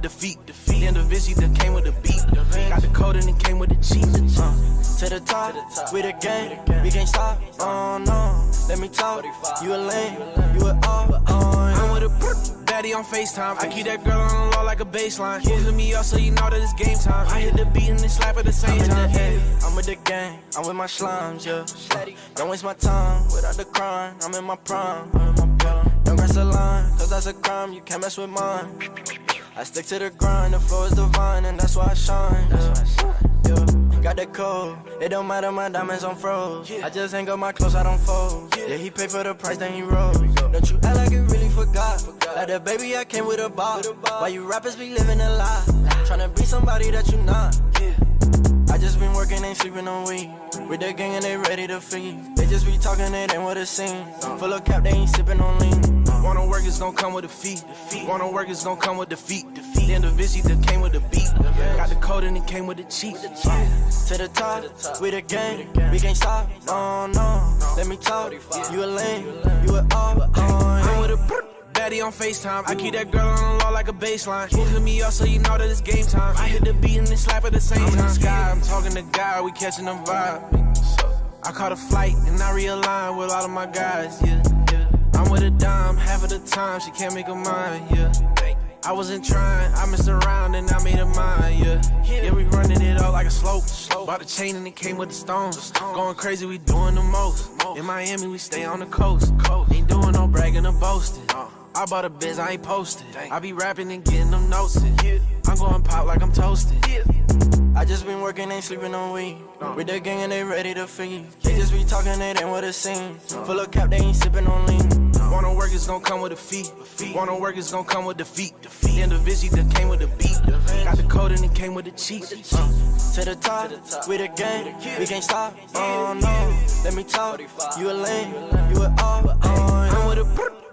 with defeat. Then the Vizzy that came with the beat. Got the code and it came with the cheat. To the top, we the gang, we can't stop. Oh no, let me talk. You a lame, you a all. I'm with a baddie on FaceTime. I keep that girl on the low like a baseline. You hit me up so you know that it's game time. I hit the beat and they slap at the same time. I'm with the gang, I'm with my slimes, yeah. Don't waste my time without the crime. I'm in my prime. Don't cross the line, cause that's a crime. You can't mess with mine. I stick to the grind, the flow is divine, and that's why I shine. Got the code, it don't matter, my diamonds on froze. I just hang up my clothes, I don't fold. Yeah, he paid for the price, then he rose. Don't you act like you really forgot. Like the baby, I came with a ball. Why you rappers be living a lie? Tryna be somebody that you not. I just been working, ain't sleeping on weed. With the gang and they ready to feed. They just be talking, it ain't what it seems. Full of cap, they ain't sipping on lean. Wanna work, it's gon' come with a fee. Wanna work, it's gon' come with defeat. Then the Vizzy that came with the beat. Got the code and it came with the cheat. To the top, we the gang, we can't stop. Oh no, let me talk. You a lame, you a all. I'm with a baddie on FaceTime. I keep that girl on the low like a baseline. You hit me up so you know that it's game time. I hit the beat and they slap at the same time. I'm in the sky, I'm talking to God, we catching them vibe. I caught a flight and I realigned with all of my guys, yeah. I'm with a dime, half of the time she can't make her mind, yeah. I wasn't trying, I messed around and I made her mine, yeah. Yeah, we running it up like a slope. Bought the chain and it came with the stones. Going crazy, we doing the most. In Miami, we stay on the coast. Ain't doing no bragging or boasting. I bought a biz, I ain't posted. I be rapping and getting them notes in. I'm going pop like I'm toasted. I just been working, ain't sleeping on weed. With the gang and they ready to feed. They just be talking, it ain't what it seems. Full of cap, they ain't sipping on lean. Wanna work, it's gon' come with a fee. Wanna work, it's gon' come with defeat. Then the Vizzy that came with the beat. Got the code and it came with the cheat. To the top, we the gang, we can't stop. Oh no, let me talk. You a lame, you a all. I'm with a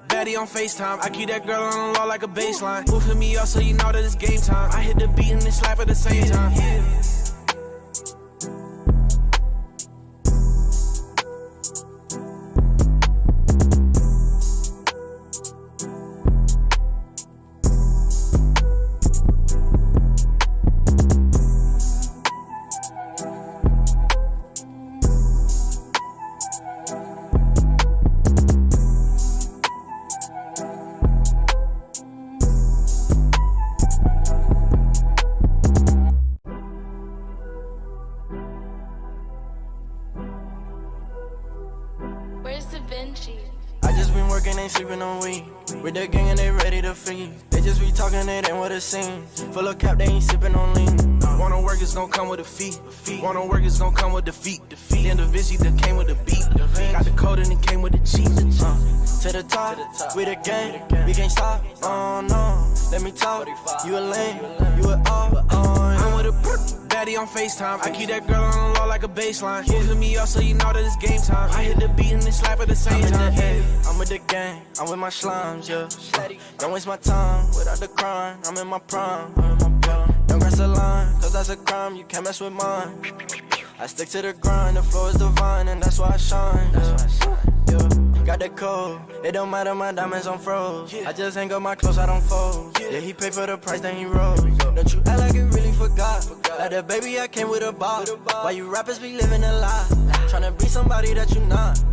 baddie on FaceTime. I keep that girl on the low like a baseline. You hit me up so you know that it's game time. I hit the beat and they slap at the same time. I just been working, ain't sleeping on weed. With the gang and they ready to feed. They just be talking, it ain't what it seems. Full of cap, they ain't sipping on lean. Wanna work, it's gon' come with a fee. Wanna work, it's gon' come with defeat. Then the Vizzy that came with the beat. Got the code and it came with the cheat. To the top, we the gang, we can't stop. Oh no, let me talk. You a lame, you a all. I'm with a baddie on FaceTime. I keep that girl on the low like a baseline. You hit me up so you know that it's game time. I hit the beat and they slap at the same time. I'm with the gang, I'm with my slimes, yeah. Don't waste my time without the crime. I'm in my prime. Don't cross the line, cause that's a crime. You can't mess with mine. I stick to the grind, the flow is divine, and that's why I shine. Got the code, it don't matter, my diamonds on froze. I just hang up my clothes, I don't fold. Yeah, he paid for the price, then he rose. Don't you act like you really forgot. Like the baby, I came with a ball. Why you rappers be living a lie? Tryna be somebody that you not.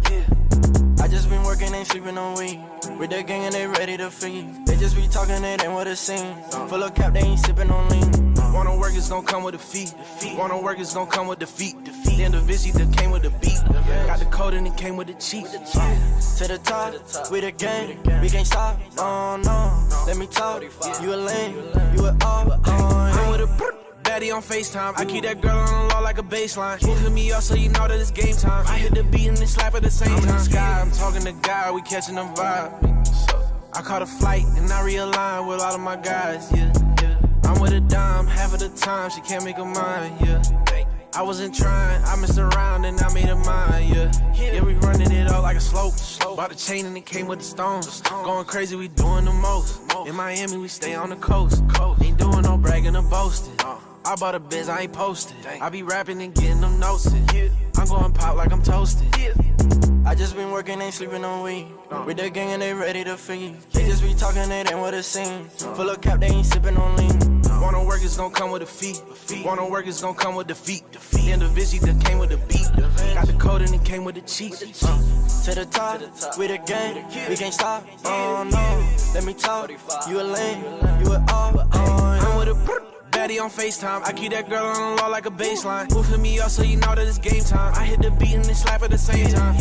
I just been working, ain't sleeping on weed. With the gang and they ready to feed. They just be talking, it ain't what it seems. Full of cap, they ain't sipping on lean. Wanna work, it's gon' come with a fee. Wanna work, it's gon' come with defeat. Then the Vizzy that came with the beat. Got the code and it came with the cheat. To the top, we the gang, we can't stop. Oh no, let me talk. You a lame, you a all. I'm with a baddie on FaceTime. I keep that girl on the low like a baseline. You hit me up so you know that it's game time. I hit the beat and they slap at the same time. I'm in the sky, I'm talking to God, we catching them vibe. I caught a flight and I realigned with all of my guys, yeah. I'm with a dime, half of the time she can't make her mind, yeah. I wasn't trying, I messed around and I made her mine, yeah. Yeah, we running it up like a slope. Bought the chain and it came with the stones. Going crazy, we doing the most. In Miami, we stay on the coast. Ain't doing no bragging or boasting. I bought a biz, I ain't posted. I be rapping and getting them notes in. I'm going pop like I'm toasted. I just been working, ain't sleeping on weed. With the gang and they ready to feed. They just be talking, it ain't what it seems. Full of cap, they ain't sipping on lean. Wanna work is gon' come with a fee. Wanna work is gon' come with defeat. And the Vizzy that came with the beat. Got the code and it came with the cheat. To the top, we the gang, we can't stop. Oh no, let me talk. You a lame, you a all. I'm with a baddie on FaceTime. I keep that girl on the low like a baseline. Who hit me up so you know that it's game time. I hit the beat and then slap at the same time.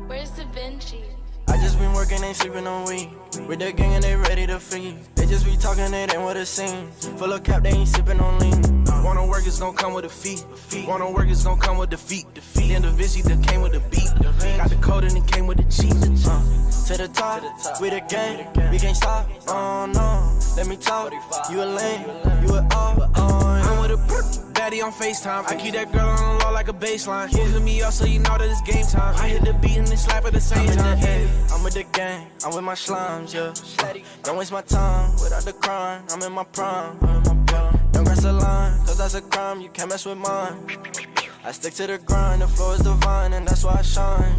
Where's Da Vinci? I just been working, ain't sleeping on weed. With the gang and they ready to feed. They just be talking, it ain't what it seems. Full of cap, they ain't sipping on lean. Wanna work is gon' come with a fee. Wanna work is gon' come with defeat. And the Vizzy that came with the beat. Got the code and it came with the cheat. To the top, we the gang, we can't stop. Oh no, let me talk. You a lame, you a all. I'm with a baddie on FaceTime. I keep that girl on the low like a baseline. Who hit me up so you know that it's game time. I hit the beat and then slap at the same time. I'm with the gang, I'm with my slimes, yeah. Don't waste my time without the crime. I'm in my prime. Don't cross the line, cause that's a crime. You can't mess with mine. I stick to the grind, the flow is divine, and that's why I shine.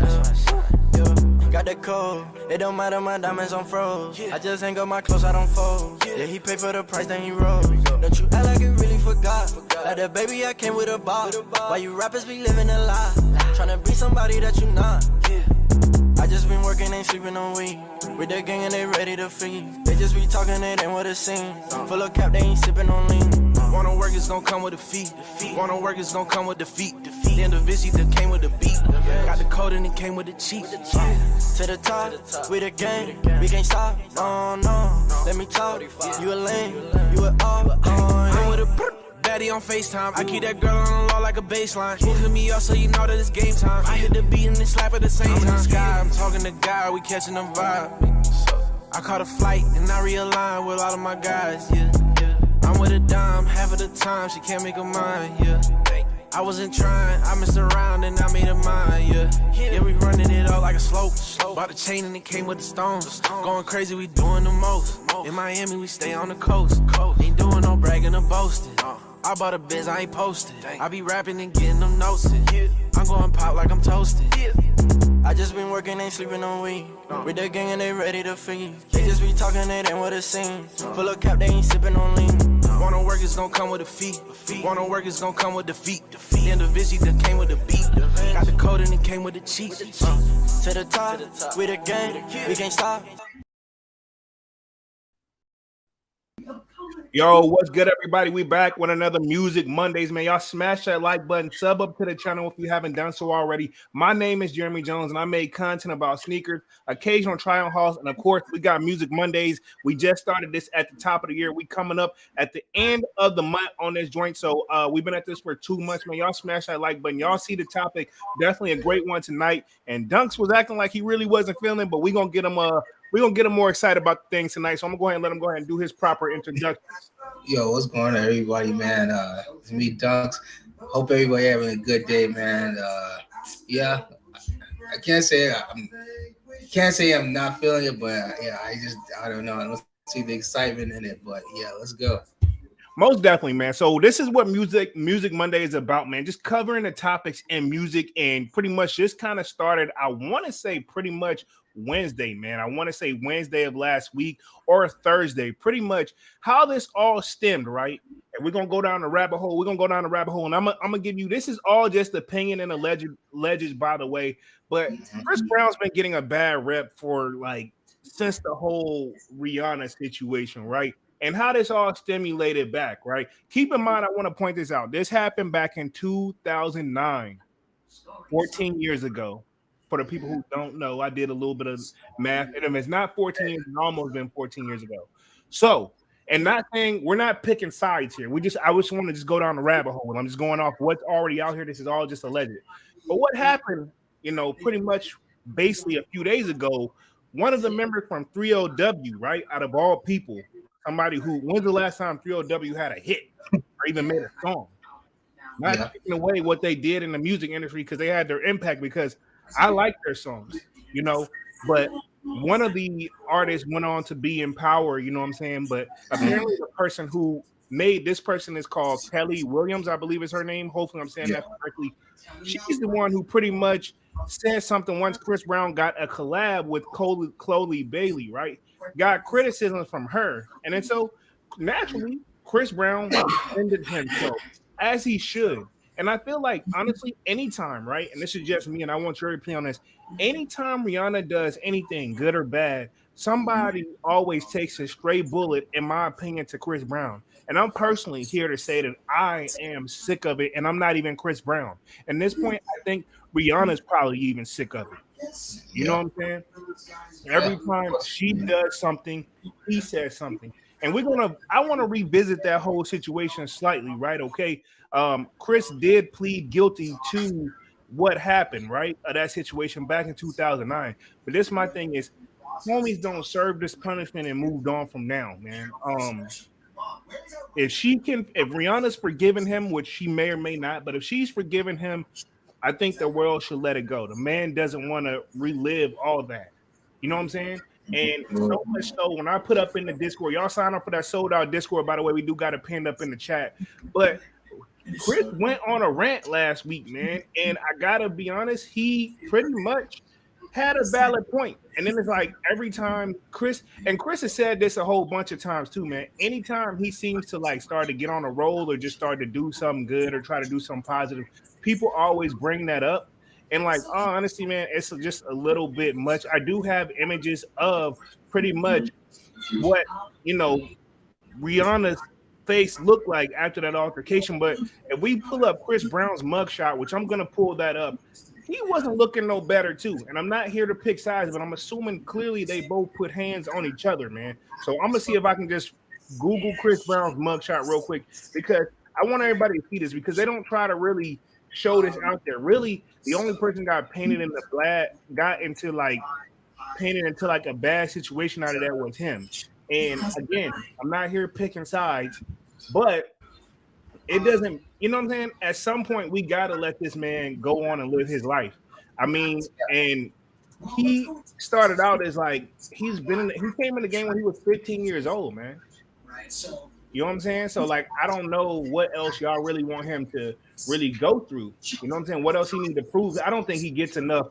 Yeah. Got the code, it don't matter, my diamonds on froze. I just hang up my clothes, I don't fold. Yeah, he paid for the price, then he rose. Don't you act like you really forgot. Like that baby, I came with a box. Why you rappers be living a lie? Tryna be somebody that you not. I just been working, ain't sleeping on weed. With the gang and they ready to feed. They just be talking, it ain't what it seems. Full of cap, they ain't sipping on lean. Wanna work is gon' come with a fee. Wanna work is gon' come with defeat. And the Vizzy that came with the beat. Got the code and it came with the cheat. To the top, we the gang, we can't stop. Oh no, let me talk. You a lame, you a all. I'm with a baddie on FaceTime. I keep that girl on the low like a baseline. Who hit me up so you know that it's game time. I hit the beat and then slap at the same time. I'm in the sky, I'm talking to God, we catching them vibe. I caught a flight and I realigned with all of my guys, yeah. I'm with a dime, half of the time she can't make a mind, yeah. I wasn't trying, I messed around and I made a mind, yeah. Yeah, we running it up like a slope. Bought the chain and it came with the stones. Going crazy, we doing the most. In Miami, we stay on the coast. Ain't doing no bragging or boasting. I bought a biz, I ain't posted. I be rapping and getting them notes in. I'm going pop like I'm toasted. I just been working, ain't sleeping on weed. With the gang and they ready to feed. They just be talking, it ain't what it seems. Full of cap, they ain't sipping on lean. Wanna work is gon' come with a fee. Wanna work is gon' come with defeat. And the Vizzy that came with the beat. Got the code and it came with the cheat. To the top, we the gang, we can't stop. Yo, what's good, everybody? We back with another Music Mondays, man. Y'all smash that like button, sub up to the channel if you haven't done so already. My name is Jeremy Jones, and I make content about sneakers, occasional try-on hauls, and of course, we got Music Mondays. We just started this at the top of the year. We coming up at the end of the month on this joint, so we've been at this for 2 months, man. Y'all smash that like button. Y'all see the topic. Definitely a great one tonight. And Dunks was acting like he really wasn't feeling it, but we're going to get him more excited about things tonight. So I'm going to go ahead and let him go ahead and do his proper introduction. Yo, what's going on, everybody, man? It's me, Dunks. Hope everybody having a good day, man. Yeah, I can't say I'm not feeling it, but yeah, I don't know. I don't see the excitement in it, but yeah, let's go. Most definitely, man. So this is what Music Monday is about, man. Just covering the topics in music, and pretty much just kind of started, I want to say pretty much Wednesday, man. I want to say Wednesday of last week or Thursday, pretty much how this all stemmed, right? And we're going to go down the rabbit hole. We're going to go down the rabbit hole, and I'm going to give you, this is all just opinion and alleged, by the way. But Chris Brown's been getting a bad rep for like since the whole Rihanna situation, right? And how this all stimulated back, right? Keep in mind, I want to point this out. This happened back in 2009, 14 years ago. For the people who don't know, I did a little bit of math. And if it's not 14 years, it's almost been 14 years ago. So And not saying we're not picking sides here. I just want to just go down the rabbit hole. I'm just going off what's already out here. This is all just alleged. But what happened, pretty much basically a few days ago, one of the members from 3LW, right, out of all people, somebody when's the last time 3LW had a hit or even made a song? Not taking away what they did in the music industry because they had their impact, because I like their songs, but one of the artists went on to be in Power, you know what I'm saying? But apparently the person who made this person is called Kelly Williams, I believe is her name. Hopefully I'm saying that correctly. She's the one who pretty much said something once Chris Brown got a collab with Chloe Bailey, right? Got criticism from her. And then so naturally, Chris Brown defended himself, as he should. And I feel like, honestly, anytime, right? And this is just me, and I want your opinion on this. Anytime Rihanna does anything, good or bad, somebody always takes a stray bullet, in my opinion, to Chris Brown. And I'm personally here to say that I am sick of it, and I'm not even Chris Brown. At this point, I think Rihanna's probably even sick of it. You know what I'm saying? Every time she does something, he says something. And I want to revisit that whole situation slightly, right? Okay. Chris did plead guilty to what happened, right? That situation back in 2009. But this, my thing is, homies don't serve this punishment and moved on from now, man. If Rihanna's forgiven him, which she may or may not, but if she's forgiven him, I think the world should let it go. The man doesn't want to relive all that. You know what I'm saying? And so much so, when I put up in the Discord, y'all sign up for that sold out Discord. By the way, we do got it pinned up in the chat. But Chris went on a rant last week, man. And I got to be honest, he pretty much had a valid point. And then it's like every time Chris has said this a whole bunch of times too, man. Anytime he seems to like start to get on a roll or just start to do something good or try to do something positive, people always bring that up. And like, honestly, man, it's just a little bit much. I do have images of pretty much what, Rihanna's face looked like after that altercation. But if we pull up Chris Brown's mugshot, which I'm going to pull that up, he wasn't looking no better too. And I'm not here to pick sides, but I'm assuming clearly they both put hands on each other, man. So I'm going to see if I can just Google Chris Brown's mugshot real quick, because I want everybody to see this, because they don't try to really show this out there. Really, the only person got painted into like a bad situation out of that was him. And again, I'm not here picking sides, but it doesn't, you know what I'm saying? At some point, we got to let this man go on and live his life. I mean, and he started out as like, he came in the game when he was 15 years old, man. You know what I'm saying? So like, I don't know what else y'all really want him to really go through. You know what I'm saying? What else he needs to prove? I don't think he gets enough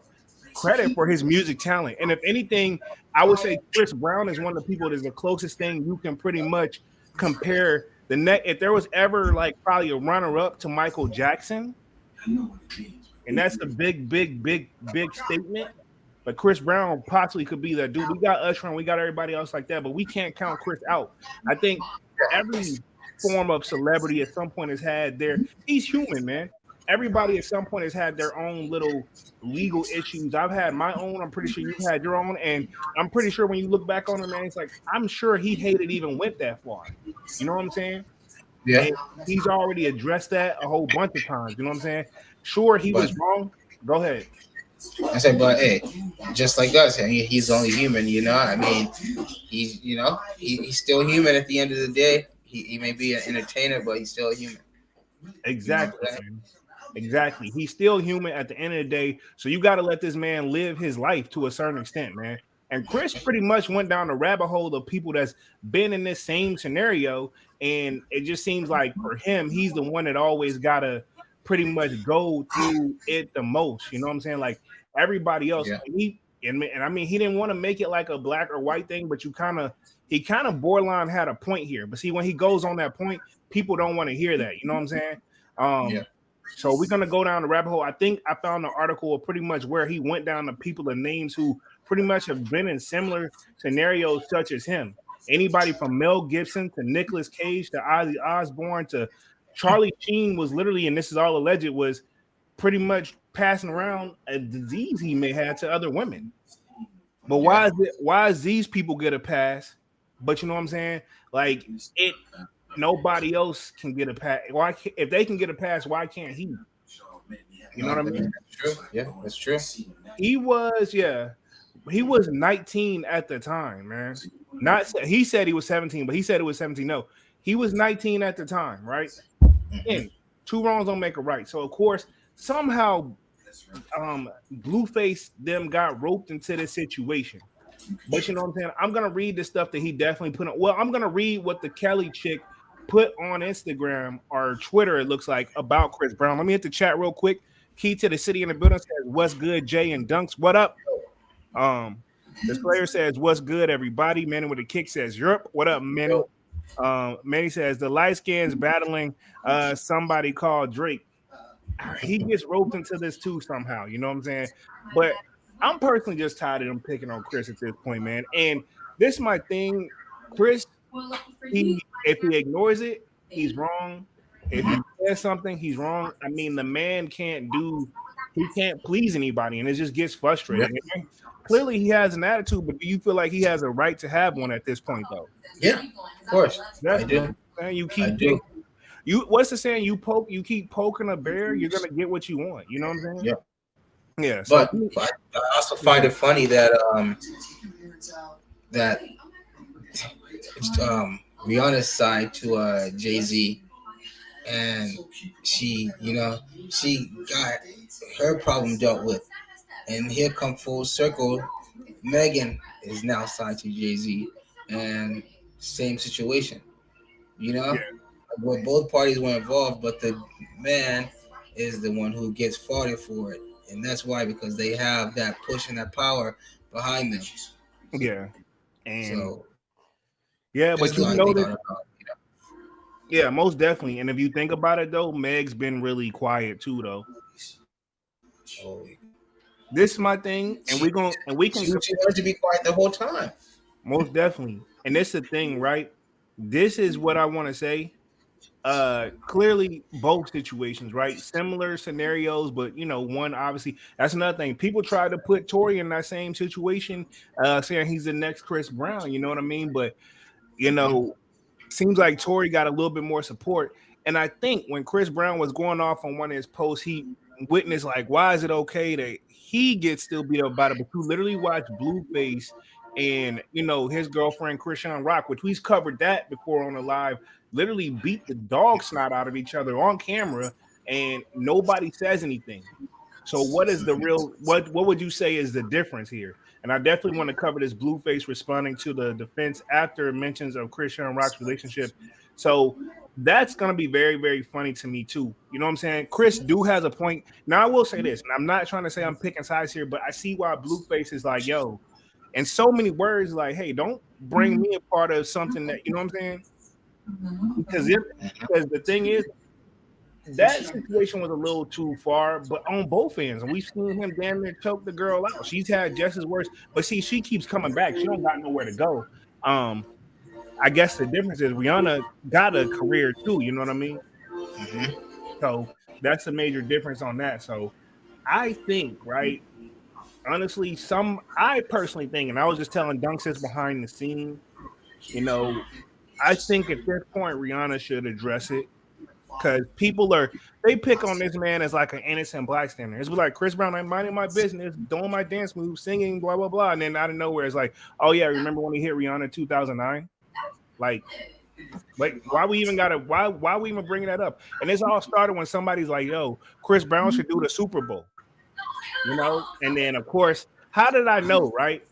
credit for his music talent. And if anything, I would say Chris Brown is one of the people that's the closest thing you can pretty much compare the neck. If there was ever like probably a runner-up to Michael Jackson, and that's a big statement. But Chris Brown possibly could be that dude. We got Usher and we got everybody else like that, but we can't count Chris out. I think every form of celebrity at some point has had he's human, man. Everybody at some point has had their own little legal issues. I've had my own. I'm pretty sure you've had your own. And I'm pretty sure when you look back on it, man, it's like, I'm sure he hated even went that far. You know what I'm saying? Yeah. And he's already addressed that a whole bunch of times. You know what I'm saying? Sure, he was wrong. Go ahead. I said, but hey, just like us, he's only human, I mean, he's still human at the end of the day. He may be an entertainer, but he's still a human. Exactly. Exactly. He's still human at the end of the day. So you got to let this man live his life to a certain extent, man. And Chris pretty much went down the rabbit hole of people that's been in this same scenario. And it just seems like for him, he's the one that always got to pretty much go through it the most. You know what I'm saying? Like everybody else. Yeah. And I mean, he didn't want to make it like a black or white thing, but he kind of borderline had a point here. But see, when he goes on that point, people don't want to hear that. You know what I'm saying? So we're going to go down the rabbit hole. I think I found an article of pretty much where he went down to people and names who pretty much have been in similar scenarios such as him. Anybody from Mel Gibson to Nicolas Cage to Ozzy Osbourne to Charlie Sheen was literally, and this is all alleged, was pretty much passing around a disease he may have to other women. But why is these people get a pass but you know what I'm saying? Like it, nobody else can get a pass. Why if they can get a pass? Why can't he? You know No, what I I mean? mean, that's true. Yeah, that's true. He was 19 at the time, man. Not he said he was 17, but he said it was 17. No, he was 19 at the time, right? Hmm. And two wrongs don't make a right. So of course, somehow Blueface them got roped into this situation. But you know what I'm saying? I'm gonna read the stuff that he definitely put on. Well, I'm gonna read what the Kelly chick put on Instagram or Twitter, it looks like, about Chris Brown. Let me hit the chat real quick. Key to the city in the building says, "What's good, Jay and Dunks? What up?" Um, the Slayer says, "What's good, everybody?" Manny with a kick says, "Europe, what up, Manny?" Manny says, "The light skins battling somebody called Drake." He gets roped into this too somehow. You know what I'm saying? But I'm personally just tired of them picking on Chris at this point, man. And this is my thing, Chris. He if he ignores it, he's wrong. If he says something, he's wrong. I mean, the man he can't please anybody, and it just gets Yeah, frustrating. And clearly, he has an attitude, but do you feel like he has a right to have one at this point, though? yeah, of course, I That's what do. I'm saying. You I keep do. you. What's the saying? You keep poking a bear, you're gonna get what you want. You know what I'm saying? Yeah, Yeah. So but I also find it funny that that Rihanna's side to Jay Z, and she, she got her problem dealt with, and here come full circle. Megan is now signed to Jay Z, and same situation. You yeah, know, where both parties were involved, but the man is the one who gets faulted for it, and that's why, because they have that push and that power behind them. yeah, and So yeah, that's but you why they notice, got to. yeah, most definitely. And if you think about it, though, Meg's been really quiet too, though. Oh, This is my thing, and we can she wanted to be quiet the whole time. most definitely. And this is the thing, right? This is what I want to say. Clearly both situations, right? Similar scenarios, but one obviously that's another thing. People try to put Tory in that same situation, saying he's the next Chris Brown, you know what I mean? But you know, seems like Tory got a little bit more support. And I think when Chris Brown was going off on one of his posts, he witnessed like, why is it okay that he gets still beat up about it? But you literally watch Blueface and his girlfriend Christian Rock, which we've covered that before on the live, literally beat the dog snot out of each other on camera, and nobody says anything. So what is the real what would you say is the difference here? And I definitely want to cover this Blueface responding to the defense after mentions of Christian and Rock's relationship. So that's gonna be very, very funny to me too. You know what I'm saying? Chris do has a point. Now I will say this, and I'm not trying to say I'm picking sides here, but I see why Blueface is like, yo, and so many words like, hey, don't bring me a part of something that you know what I'm saying? Because because the thing is that situation was a little too far, but on both ends, and we've seen him damn near choke the girl out. She's had just as worse, but see, she keeps coming back. She don't got nowhere to go. Um, I guess the difference is Rihanna got a career too. You know what I mean? Hmm. So that's a major difference on that. So I think, right? Honestly, I personally think, and I was just telling Dunks this behind the scene. You know, I think at this point Rihanna should address it because they pick on this man as like an innocent bystander. It's like Chris Brown, I'm minding my business, doing my dance moves, singing, blah blah blah, and then out of nowhere, it's like, oh yeah, remember when he hit Rihanna in 2009? Like, why we even bringing that up? And this all started when somebody's like, yo, Chris Brown should do the Super Bowl, and then of course, how did I know, right?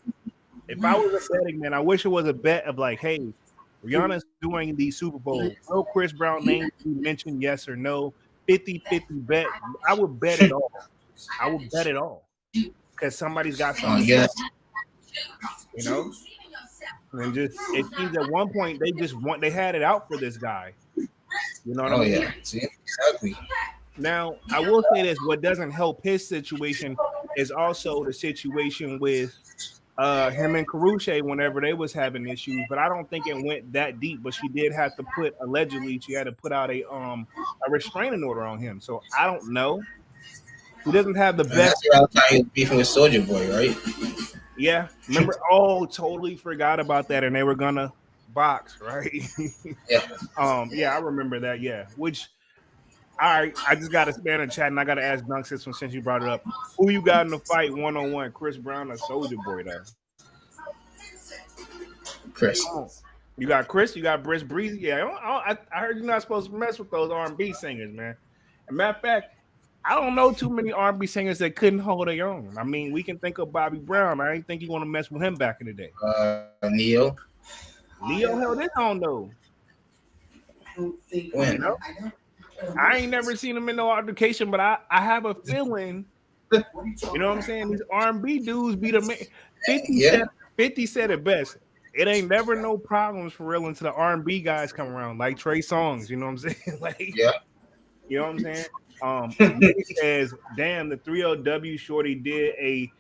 If I was a betting man, I wish it was a bet of like, hey, Rihanna's doing the Super Bowl. Will Chris Brown name be mentioned, yes or no? 50-50 bet. I would bet it all. I would bet it all. Because somebody's got Oh something, yeah. you know? And just it seems at one point they had it out for this guy. You know what I Oh mean? yeah. See, exactly. Now, I will say this: what doesn't help his situation is also the situation with him and Caruche whenever they was having issues, but I don't think it went that deep. But she did have to allegedly she had to put out a restraining order on him. So I don't know. He doesn't have the And best. that's around the time he was beefing with Soldier Boy, right? Yeah, remember? Oh, totally forgot about that. And they were gonna. box, right? Yeah. Yeah, I remember that. Yeah, which all right, I just got to span a chat, and I got to ask Dunk this one since you brought it up. Who you got in the fight 1-on-1, Chris Brown or Soldier Boy? Though, Chris. come on. You got Chris, you got Briss Breezy. Yeah, I heard you're not supposed to mess with those R&B singers, man. As a matter of fact, I don't know too many R&B singers that couldn't hold their own. I mean, we can think of Bobby Brown. I didn't think you want to mess with him back in the day. Neo. Leo held his own though. You When? know, I ain't never seen him in no altercation, but I have a feeling. You know what I'm saying? These R&B dudes be the man. 50 Yeah. said 50 said it best. It ain't never no problems for real until the R&B guys come around, like Trey Songz. You know what I'm saying? Like, Yeah. you know what I'm saying? Nick says, "Damn, the 3LW shorty did a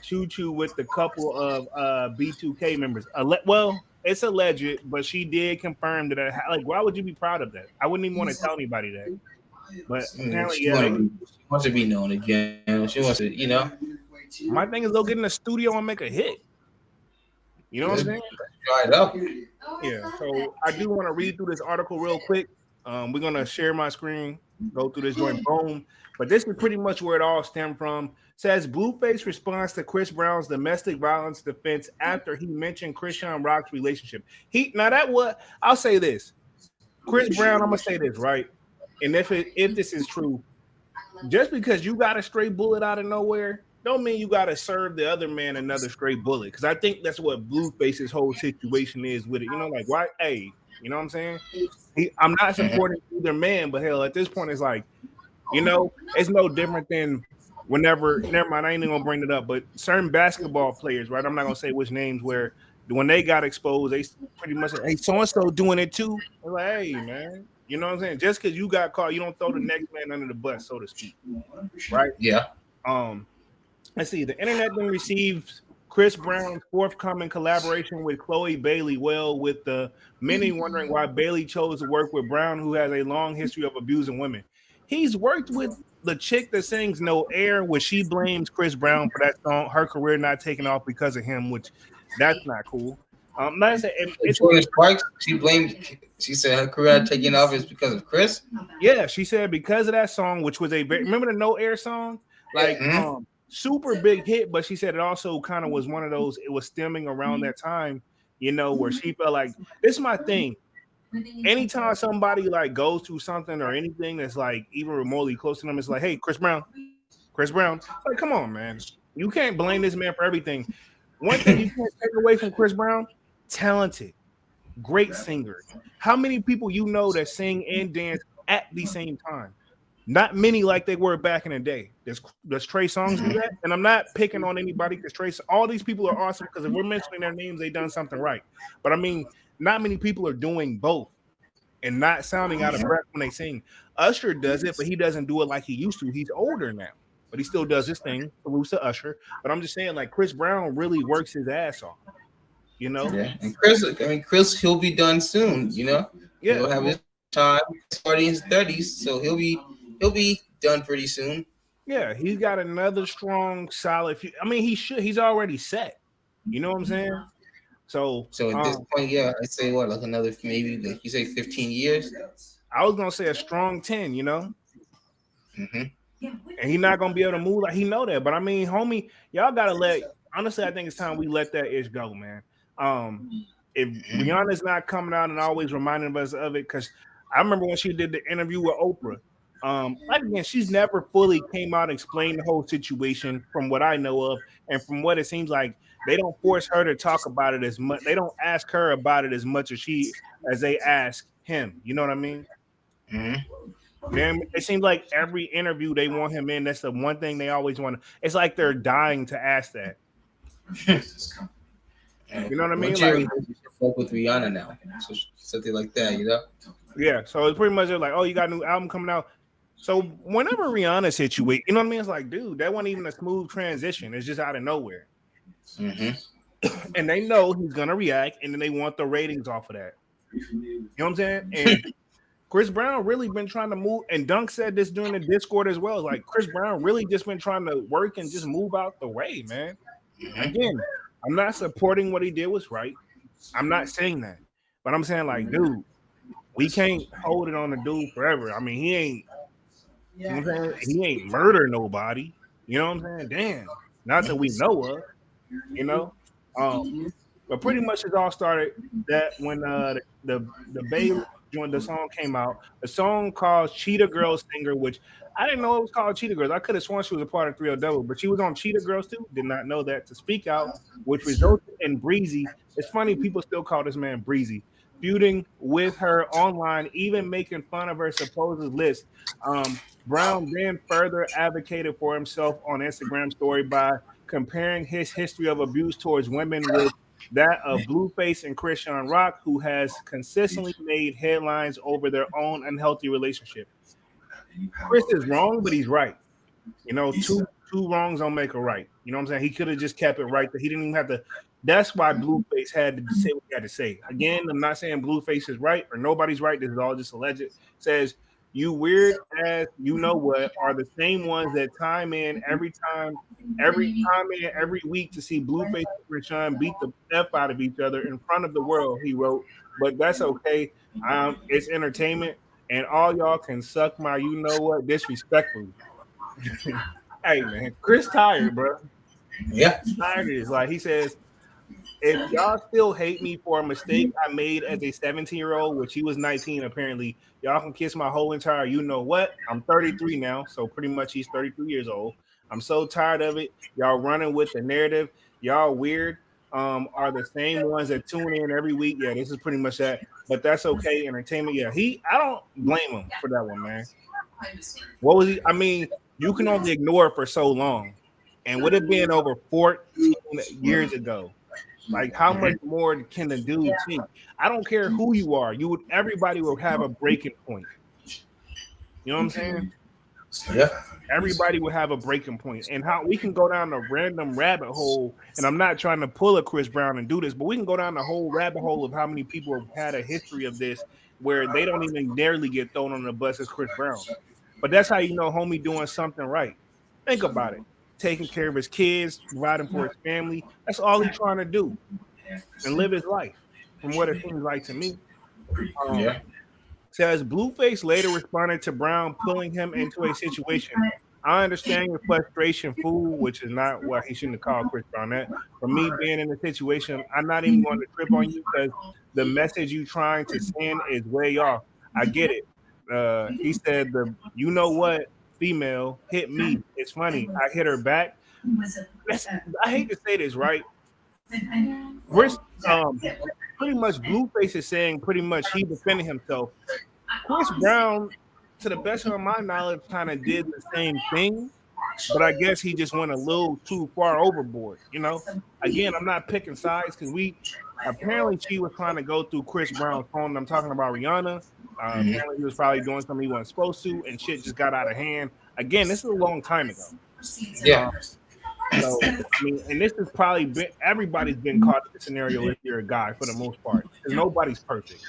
choo choo with the couple of B2K members." Well, it's alleged, but she did confirm that. Like, why would you be proud of that? I wouldn't even want to tell anybody that. But apparently, She, yeah. wants to be known again. She wants to, My thing is, they'll get in the studio and make a hit. You know what I'm saying? Try it out. Yeah. So I do want to read through this article real quick. We're gonna share my screen, go through this joint, boom. But this is pretty much where it all stemmed from. Says Blueface responds to Chris Brown's domestic violence defense after he mentioned Christian Rock's relationship. I'll say this. Chris Brown, I'm gonna say this, right? And if this is true, just because you got a straight bullet out of nowhere, don't mean you got to serve the other man another straight bullet. Because I think that's what Blueface's whole situation is with it. You know, like, why? Hey, you know what I'm saying? I'm not supporting either man, but hell, at this point, it's like, you know, it's no different than whenever. Never mind, I ain't even gonna bring it up. But certain basketball players, right? I'm not gonna say which names. Where when they got exposed, they pretty much, hey, so and so doing it too. They're like, hey, man. You know what I'm saying? Just because you got caught, you don't throw the next man under the bus, so to speak. Right? Yeah. Let's see. The internet then receives Chris Brown's forthcoming collaboration with Chloe Bailey. Well, with the many wondering why Bailey chose to work with Brown, who has a long history of abusing women. He's worked with the chick that sings "No Air," which she blames Chris Brown for that song, her career not taking off because of him, which that's not cool. Like I said, Jordan Sparks, she said her career taking off is because of Chris. Yeah, she said because of that song, which was remember the No Air song? Like super big hit, but she said it also kind of was one of those, it was stemming around that time, you know, where she felt like, this is my thing. Anytime somebody like goes through something or anything that's like even remotely close to them, it's like, hey, Chris Brown. Like, come on, man. You can't blame this man for everything. One thing you can't take away from Chris Brown, talented, great singer. How many people you know that sing and dance at the same time? Not many like they were back in the day. Does Trey Songz do that? And I'm not picking on anybody because all these people are awesome because if we're mentioning their names, they done something right. But I mean, not many people are doing both and not sounding out of breath when they sing. Usher does it, but he doesn't do it like he used to. He's older now, but he still does his thing. Salute to Usher. But I'm just saying, like, Chris Brown really works his ass off. You know? Yeah. And Chris, he'll be done soon, you know? Yeah. He'll have his time, starting in his 30s, so he'll be done pretty soon. Yeah, he's got another strong, solid. I mean, he's already set. You know what I'm saying? So at this point, yeah, I'd say what, like another maybe, like you say, 15 years. I was gonna say a strong 10. You know, and he's not gonna be able to move like he know that. But I mean, homie, y'all gotta let. Honestly, I think it's time we let that ish go, man. If Rihanna's not coming out and always reminding us of it, because I remember when she did the interview with Oprah. Like again, she's never fully came out and explained the whole situation from what I know of, and from what it seems like they don't force her to talk about it as much. They don't ask her about it as much as they ask him. You know what I mean? Then it seems like every interview they want him in. That's the one thing they always want. It's like they're dying to ask that. You know what I mean? Like, fuck with Rihanna now, so something like that. You know? Yeah. So it's pretty much like, oh, you got a new album coming out. So whenever Rihanna situates, you know what I mean? It's like, dude, that wasn't even a smooth transition. It's just out of nowhere. And they know he's gonna react, and then they want the ratings off of that. You know what I'm saying? And Chris Brown really been trying to move, and Dunk said this during the Discord as well. Like Chris Brown really just been trying to work and just move out the way, man. Again, I'm not supporting what he did was right. I'm not saying that. But I'm saying, like, dude, we can't hold it on the dude forever. I mean, he ain't, you know what I'm saying? He ain't murder nobody. You know what I'm saying? Damn. Not that we know of, you know? Um, but pretty much it all started that when the Bay joined the song came out, the song called Cheetah Girls Singer, which I didn't know it was called Cheetah Girls. I could have sworn she was a part of 3LW, but she was on Cheetah Girls too. Did not know that to speak out, which resulted in Breezy. It's funny people still call this man Breezy, feuding with her online, even making fun of her supposed list. Brown then further advocated for himself on Instagram story by comparing his history of abuse towards women with that of Blueface and Christian Rock, who has consistently made headlines over their own unhealthy relationship. Chris is wrong, but he's right. You know, two wrongs don't make a right. You know what I'm saying? He could have just kept it right. He didn't even have to. That's why Blueface had to say what he had to say. Again, I'm not saying Blueface is right or nobody's right. This is all just alleged. Says you weird ass, you know what, are the same ones that every week to see Blueface and Rashawn beat the F out of each other in front of the world, he wrote. But that's okay. It's entertainment, and all y'all can suck my you know what disrespectfully. Hey man, Chris tired, bro. Yeah. Tired is like he says, if y'all still hate me for a mistake I made as a 17-year-old, which he was 19 apparently, y'all can kiss my whole entire you know what. I'm 33 now, so pretty much he's 33 years old. I'm so tired of it. Y'all running with the narrative. Y'all weird. Are the same ones that tune in every week. Yeah, this is pretty much that. But that's okay. Entertainment. Yeah, I don't blame him for that one, man. What was he? I mean, you can only ignore it for so long. And would it been over 14 years ago? Like, how much more can the dude take? I don't care who you are. Everybody will have a breaking point. You know what I'm saying? Yeah. Everybody will have a breaking point. And how we can go down a random rabbit hole, and I'm not trying to pull a Chris Brown and do this, but we can go down the whole rabbit hole of how many people have had a history of this where they don't even nearly get thrown on the bus as Chris Brown. But that's how you know homie doing something right. Think about it. Taking care of his kids, providing for his family. That's all he's trying to do and live his life, from what it seems like to me. Yeah. Says Blueface later responded to Brown pulling him into a situation. I understand your frustration, fool, which is not what he shouldn't have called Chris Brown that. For me being in a situation, I'm not even going to trip on you because the message you trying to send is way off. I get it. He said the you know what female hit me. It's funny. I hit her back. I hate to say this, right? Chris, pretty much Blueface is saying pretty much he defended himself. Chris Brown, to the best of my knowledge, kind of did the same thing, but I guess he just went a little too far overboard. You know, again, I'm not picking sides because apparently she was trying to go through Chris Brown's phone. I'm talking about Rihanna. Apparently he was probably doing something he wasn't supposed to, and shit just got out of hand. Again, this is a long time ago. Yeah. So I mean, and this has probably been everybody's been caught in this scenario if you're a guy for the most part. Because nobody's perfect.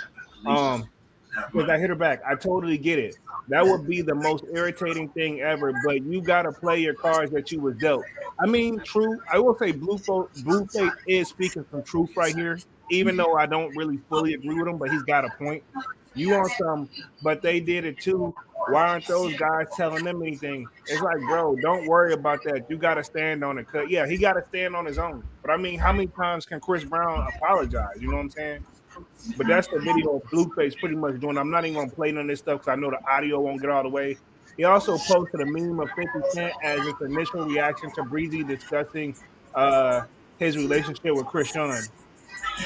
Because I hit her back. I totally get it. That would be the most irritating thing ever. But you gotta play your cards that you was dealt. I mean, true. I will say Blueface is speaking some truth right here, even though I don't really fully agree with him, but he's got a point. You want some, but they did it too. Why aren't those guys telling them anything? It's like, bro, don't worry about that. You got to stand on it. Cause yeah, he got to stand on his own. But I mean, how many times can Chris Brown apologize? You know what I'm saying? But that's the video of Blueface pretty much doing. I'm not even gonna play none of this stuff because I know the audio won't get all the way. He also posted a meme of 50 Cent as its initial reaction to Breezy discussing uh, his relationship with Chris Sean.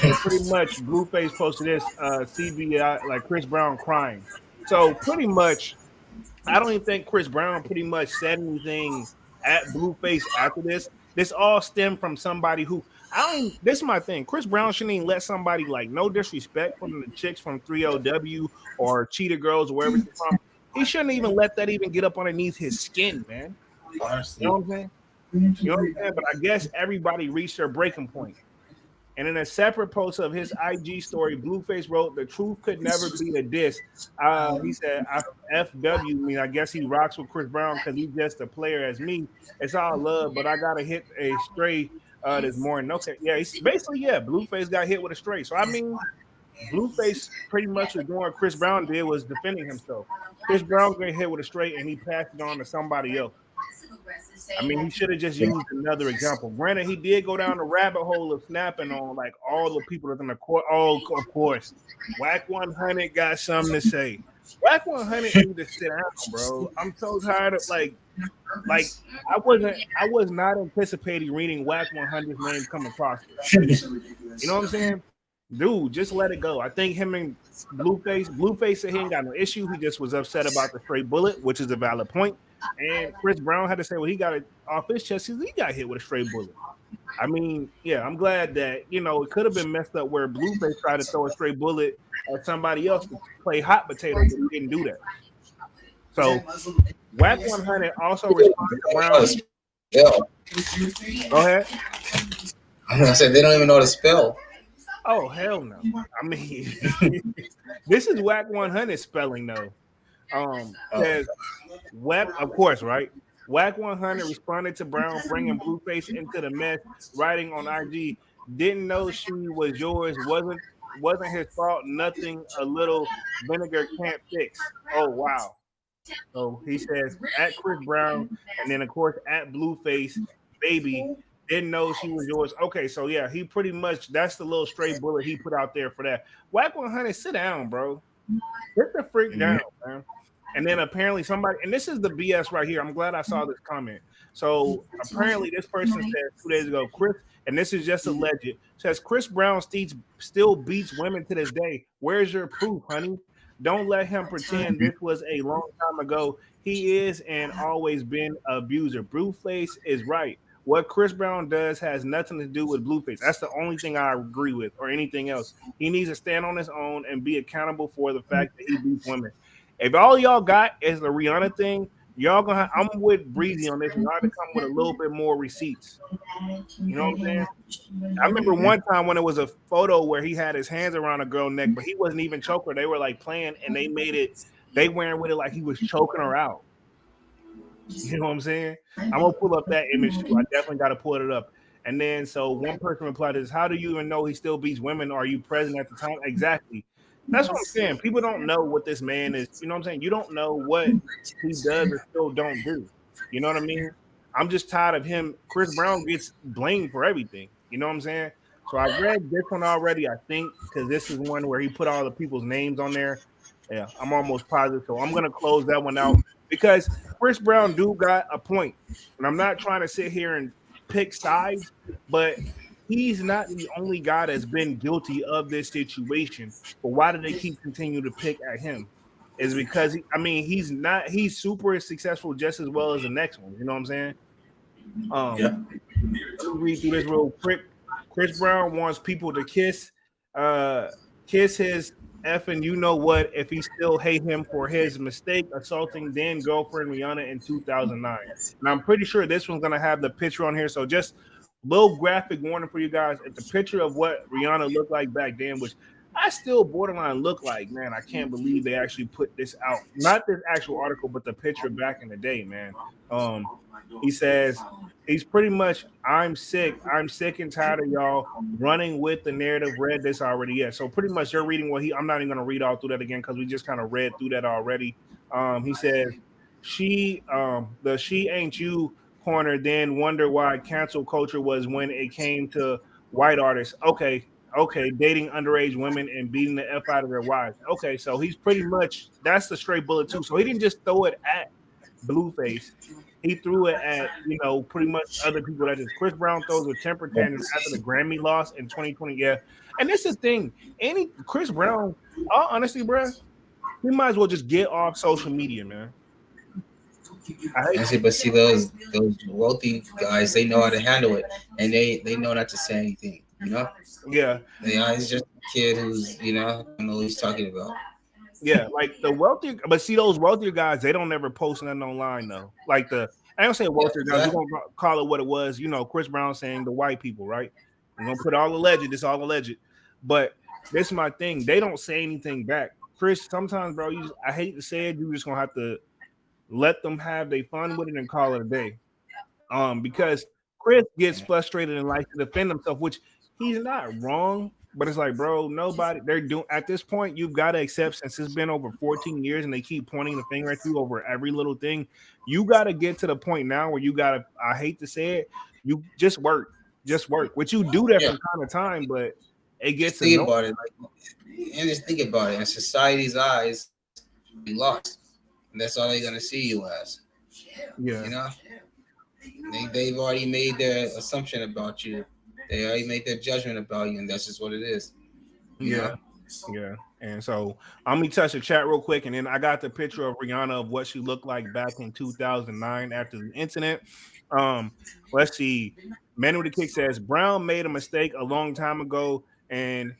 So pretty much Blueface posted this CBI like Chris Brown crying. So pretty much I don't even think Chris Brown pretty much said anything at Blueface after this. This all stemmed from somebody who I don't even, this is my thing. Chris Brown shouldn't even let somebody like no disrespect from the chicks from 3LW or Cheetah Girls or wherever he's from. He shouldn't even let that even get up underneath his skin, man. Honestly. You know what I'm saying? You know what I'm saying? But I guess everybody reached their breaking point. And in a separate post of his IG story, Blueface wrote, "The truth could never be a diss." He said, "FW, I mean, I guess he rocks with Chris Brown because he's just a player as me. It's all love, but I gotta hit a stray this morning." Okay, yeah, he's basically Blueface got hit with a stray. So I mean, Blueface pretty much was doing what Chris Brown did, was defending himself. Chris Brown got hit with a straight and he passed it on to somebody else. I mean, he should have just used another example. Granted, he did go down the rabbit hole of snapping on like all the people that's in the court. Oh, of course, Whack 100 got something to say. Whack 100 need to sit down, bro. I'm so tired of like I was not anticipating reading Whack 100's name come across this. You know what I'm saying? Dude, just let it go. I think him and Blueface said he ain't got no issue. He just was upset about the stray bullet, which is a valid point. And Chris Brown had to say, well, he got it off his chest because he got hit with a stray bullet. I mean, yeah, I'm glad that, you know, it could have been messed up where Blueface tried to throw a stray bullet at somebody else to play hot potato, but he didn't do that. So Whack 100 also responded to Brown. Go ahead. I said they don't even know how to spell. Oh, hell no. I mean, this is Whack 100 spelling, though. Says Whack, of course, right? Whack 100 responded to Brown bringing Blueface into the mess, writing on IG, didn't know she was yours, wasn't his fault, nothing a little vinegar can't fix. Oh, wow. So he says at Chris Brown, and then of course at Blueface, baby, didn't know she was yours. Okay, so yeah, he pretty much that's the little stray bullet he put out there for that. Whack 100, sit down, bro. Get the freak down, man. And then apparently somebody, and this is the BS right here. I'm glad I saw this comment. So apparently this person said 2 days ago, Chris, and this is just alleged, says Chris Brown still beats women to this day. Where's your proof, honey? Don't let him pretend this was a long time ago. He is and always been an abuser. Blueface is right. What Chris Brown does has nothing to do with Blueface. That's the only thing I agree with, or anything else. He needs to stand on his own and be accountable for the fact that he beats women. If all y'all got is the Rihanna thing, y'all gonna. I'm with Breezy on this. Y'all to come with a little bit more receipts. You know what I'm saying? I remember one time when it was a photo where he had his hands around a girl's neck, but he wasn't even choking her. They were like playing, and they made it. They wearing with it like he was choking her out. You know what I'm saying? I'm gonna pull up that image too. I definitely got to pull it up. And then so one person replied to this: "How do you even know he still beats women? Are you present at the time?" Exactly. That's what I'm saying. People don't know what this man is. You know what I'm saying? You don't know what he does or still don't do. You know what I mean? I'm just tired of him. Chris Brown gets blamed for everything. You know what I'm saying? So I read this one already, I think, because this is one where he put all the people's names on there. Yeah, I'm almost positive. So I'm gonna close that one out because Chris Brown do got a point. And I'm not trying to sit here and pick sides, but he's not the only guy that's been guilty of this situation. But why do they keep continue to pick at him? Is because he's super successful just as well as the next one. You know what I'm saying? Yeah. Let me read through this real quick. Chris Brown wants people to kiss his effing you know what if he still hate him for his mistake assaulting then girlfriend Rihanna in 2009. And I'm pretty sure this one's gonna have the picture on here. So just little graphic warning for you guys. It's a picture of what Rihanna looked like back then, which I still borderline look like, man. I can't believe they actually put this out. Not this actual article, but the picture back in the day, man. He says he's pretty much, I'm sick and tired of y'all running with the narrative. Read this already, yeah. So pretty much you're reading what I'm not even gonna read all through that again because we just kind of read through that already. He says the she ain't you corner then wonder why cancel culture was when it came to white artists. Okay, dating underage women and beating the F out of their wives. Okay, so he's pretty much that's the straight bullet too. So he didn't just throw it at Blueface. He threw it at, pretty much other people. That is, Chris Brown throws with temper tantrum after the Grammy loss in 2020. Yeah, and this is the thing. Any Chris Brown, honestly, bro, he might as well just get off social media, man. But see those wealthy guys, they know how to handle it, and they know not to say anything. Yeah. He's just a kid who's I don't know what he's talking about. Yeah, like the wealthier, but see those wealthier guys, they don't ever post nothing online though. Like I don't say wealthier guys, we're gonna call it what it was. Chris Brown saying the white people, right? We're gonna put all alleged. It's all alleged. But this is my thing. They don't say anything back. Chris, sometimes, bro, I hate to say it, you just gonna have to let them have their fun with it and call it a day. Because Chris gets frustrated and likes to defend himself, which he's not wrong. But it's like, bro, nobody they're doing at this point, you've got to accept since it's been over 14 years and they keep pointing the finger at you over every little thing, you gotta get to the point now where you gotta, I hate to say it, you just work. Just work. Which you do that Yeah, from time to time, but it just gets think annoying. about it, like, and just think about it. In society's eyes, you lost, and that's all they're gonna see you as. Yeah, You know, they've already made their assumption about you. They already made their judgment about you, and that's just what it is. You yeah. know. Yeah. And so I'm gonna touch the chat real quick, and then I got the picture of Rihanna of what she looked like back in 2009 after the incident. Um, let's see. Man with the Kick says Brown made a mistake a long time ago, and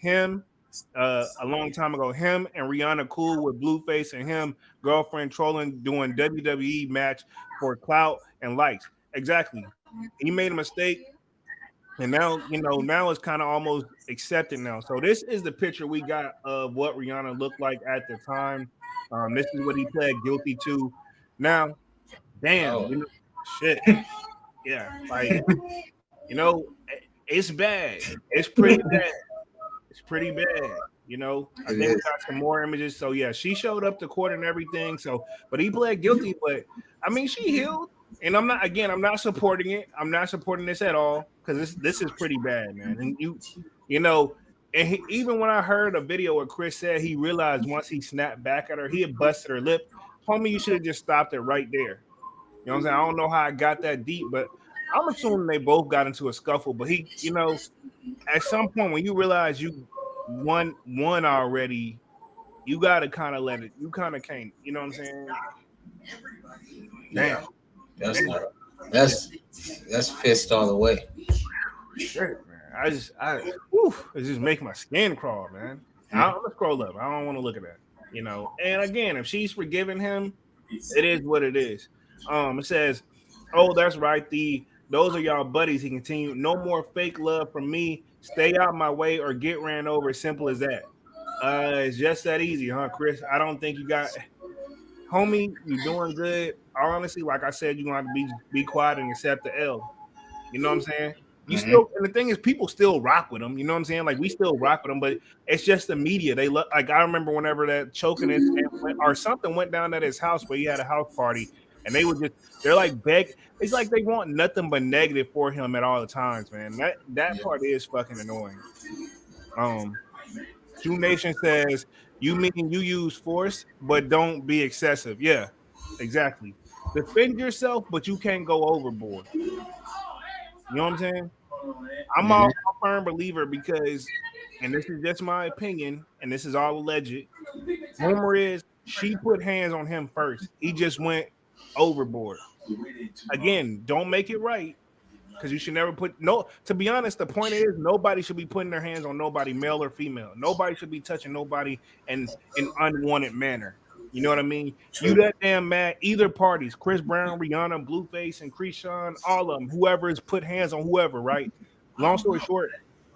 a long time ago, him and Rihanna cool with Blueface and him girlfriend trolling doing WWE match for clout and likes. Exactly. He made a mistake, and now, now it's kind of almost accepted now. So this is the picture we got of what Rihanna looked like at the time. This is what he pled guilty to. Now, damn, Oh. shit, yeah, like, it's bad. It's pretty bad. It's pretty bad. I It think we is. got some more images. So yeah, she showed up to court and everything. So, but he pled guilty. But I mean, she healed, and I'm not supporting it. I'm not supporting this at all because this is pretty bad, man. And you know, and even when I heard a video where Chris said he realized once he snapped back at her, he had busted her lip. Homie, you should have just stopped it right there. You know what I'm saying? I don't know how I got that deep, but I'm assuming they both got into a scuffle. But at some point when you realize you won already, you gotta kind of let it. You kind of can't. You know what I'm saying? Damn. Yeah, that's Damn. not. That's fist all the way. Shit, man. It just make my skin crawl, man. I'm gonna scroll up. I don't want to look at that. And again, if she's forgiving him, it is what it is. It says, "Oh, that's right. Those are y'all buddies." He continued, "No more fake love from me. Stay out my way or get ran over. Simple as that. It's just that easy, huh, Chris? I don't think you got, homie. You doing good. Honestly, like I said, you gonna have to be quiet and accept the L. You know what I'm saying? You Mm-hmm. still, and the thing is, people still rock with him. You know what I'm saying? Like we still rock with him, but it's just the media. They look like, I remember whenever that choking incident or something went down at his house where he had a house party, and they're like beg. It's like they want nothing but negative for him at all the times, man. That part is fucking annoying. Um, Jew Nation says, "You mean you use force, but don't be excessive." Yeah, exactly. Defend yourself, but you can't go overboard. You know what I'm saying? I'm Mm-hmm. a firm believer because, and this is just my opinion, and this is all alleged. Rumor is she put hands on him first. He just went overboard. Again, don't make it right because you should never put no. To be honest, the point is nobody should be putting their hands on nobody, male or female. Nobody should be touching nobody in an unwanted manner. You know what I mean? You True. that damn mad, either parties, Chris Brown, Rihanna, Blueface, and Krishan, all of them, whoever has put hands on whoever, right? Long story short,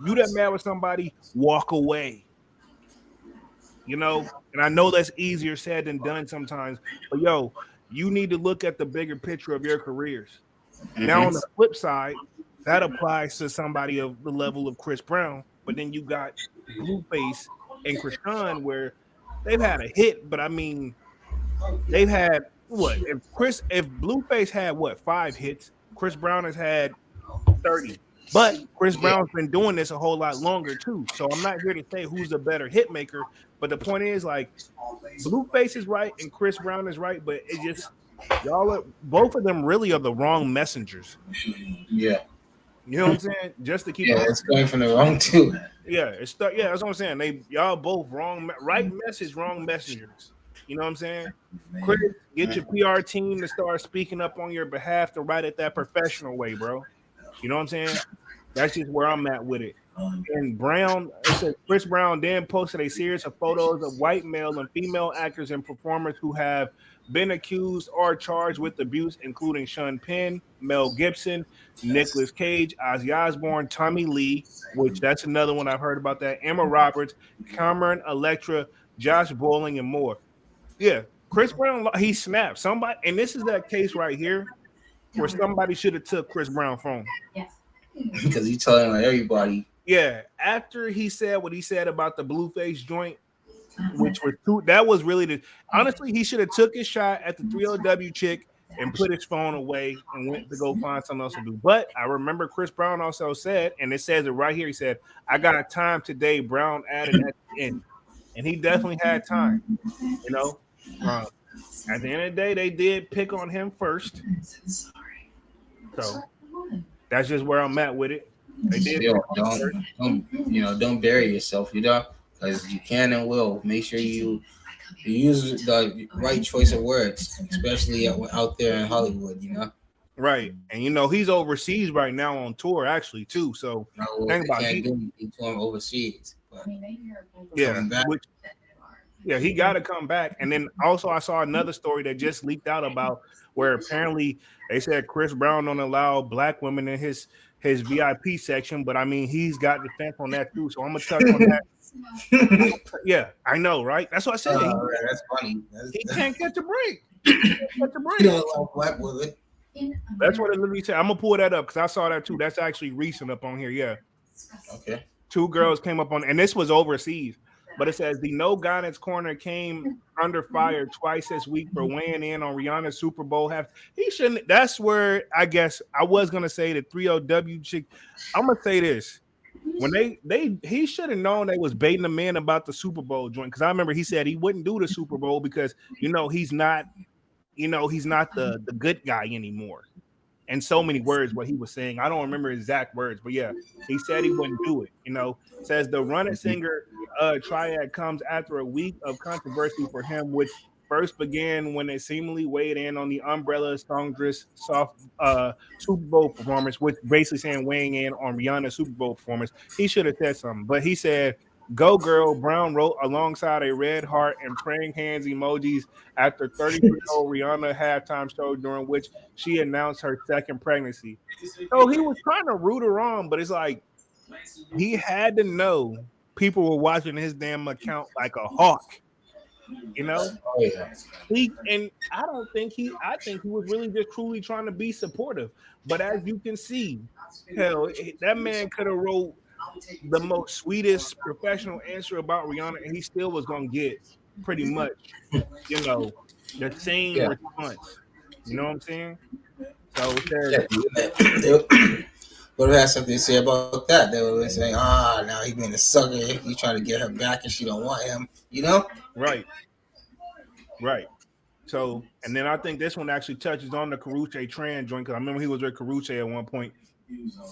you that mad with somebody, walk away. And I know that's easier said than done sometimes, but yo, you need to look at the bigger picture of your careers. Now, on Mm-hmm. the flip side, that applies to somebody of the level of Chris Brown, but then you got Blueface and Krishan where they've had a hit, but I mean, they've had what? If Blueface had what, 5 hits, Chris Brown has had 30. But Chris Yeah. Brown's been doing this a whole lot longer too. So I'm not here to say who's the better hit maker, but the point is like Blueface is right and Chris Brown is right, but it just both of them really are the wrong messengers. Yeah. You know what I'm saying? Just to keep Yeah. it, It's going from the wrong too. yeah, that's what I'm saying. Y'all both right message, wrong messengers. You know what I'm saying? Chris, get your PR team to start speaking up on your behalf to write it that professional way, bro. You know what I'm saying? That's just where I'm at with it. And Brown, it says Chris Brown then posted a series of photos of white male and female actors and performers who have been accused or charged with abuse, including Sean Penn, Mel Gibson, Nicolas Cage, Ozzy Osbourne, Tommy Lee, which that's another one I've heard about that, Emma Roberts, Cameron Electra, Josh Bowling, and more. Yeah, Chris Brown, he snapped. Somebody, and this is that case right here where somebody should have took Chris Brown phone. Because he's telling like everybody. yeah, after he said what he said about the Blueface joint, which was too, that was really the, honestly, he should have took his shot at the 3LW chick and put his phone away and went to go find something else to do. But I remember Chris Brown also said, and it says it right here, he said, I got time today, Brown added at the end. And he definitely had time, you know. Uh, at the end of the day, they did pick on him first. So that's just where I'm at with it. They did Still, pick on him first. don't bury yourself, because you can and will. Make sure you use the right choice of words, especially out there in Hollywood. Right. And he's overseas right now on tour actually too. So No, think they about can't do anything to him overseas, but yeah, coming back. which yeah, he got to come back. And then also, I saw another story that just leaked out about where apparently they said Chris Brown don't allow black women in his VIP section, but I mean he's got defense on that too. So I'm gonna touch on that. Yeah, I know, right? That's what I said. That's funny. He can't catch a break. He can't catch a break. You don't like black women. That's what it literally said. I'm gonna pull that up because I saw that too. That's actually recent up on here. Yeah, Okay. two girls came up on, and this was overseas. But it says the No Guidance Corner came under fire twice this week for weighing in on Rihanna's Super Bowl half. He shouldn't. That's where I guess I was gonna say the 3LW chick. I'm gonna say this. When he should have known they was baiting the man about the Super Bowl joint, because I remember he said he wouldn't do the Super Bowl because he's not he's not the good guy anymore. And so many words what he was saying. I don't remember exact words, but yeah, he said he wouldn't do it. Says the Run It singer triad comes after a week of controversy for him, which first began when they seemingly weighed in on the Umbrella Songstress soft Super Bowl performance, which basically saying weighing in on Rihanna's Super Bowl performance. He should have said something, but he said, "Go Girl," Brown wrote alongside a red heart and praying hands emojis after 33-year-old Rihanna halftime show during which she announced her second pregnancy. So he was trying to root her on, but it's like he had to know people were watching his damn account like a hawk. Oh yeah. And I think he was really just truly trying to be supportive. But as you can see, hell, that man could have wrote the most sweetest professional answer about Rihanna, and he still was gonna get pretty much, the same Yeah. response. You know what I'm saying? So it Yeah, says, they would have had something to say about that. They would have saying, now he being a sucker. He trying to get her back, and she don't want him. right, right. So, and then I think this one actually touches on the Karrueche Tran joint because I remember he was with Karrueche at one point.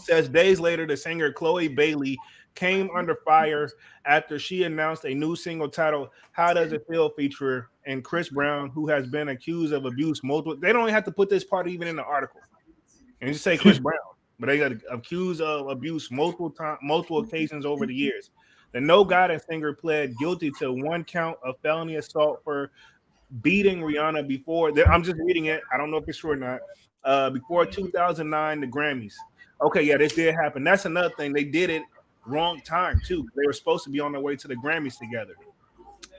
Says days later, the singer Chloe Bailey came under fire after she announced a new single titled "How Does It Feel" feature and Chris Brown, who has been accused of abuse multiple. They don't even have to put this part even in the article and just say Chris Brown, but they got accused of abuse multiple occasions over the years. The No Guidance singer pled guilty to one count of felony assault for beating Rihanna before. I'm just reading it. I don't know if it's true or not. Before 2009, the Grammys. Okay, yeah, this did happen. That's another thing. They did it wrong time too. They were supposed to be on their way to the Grammys together.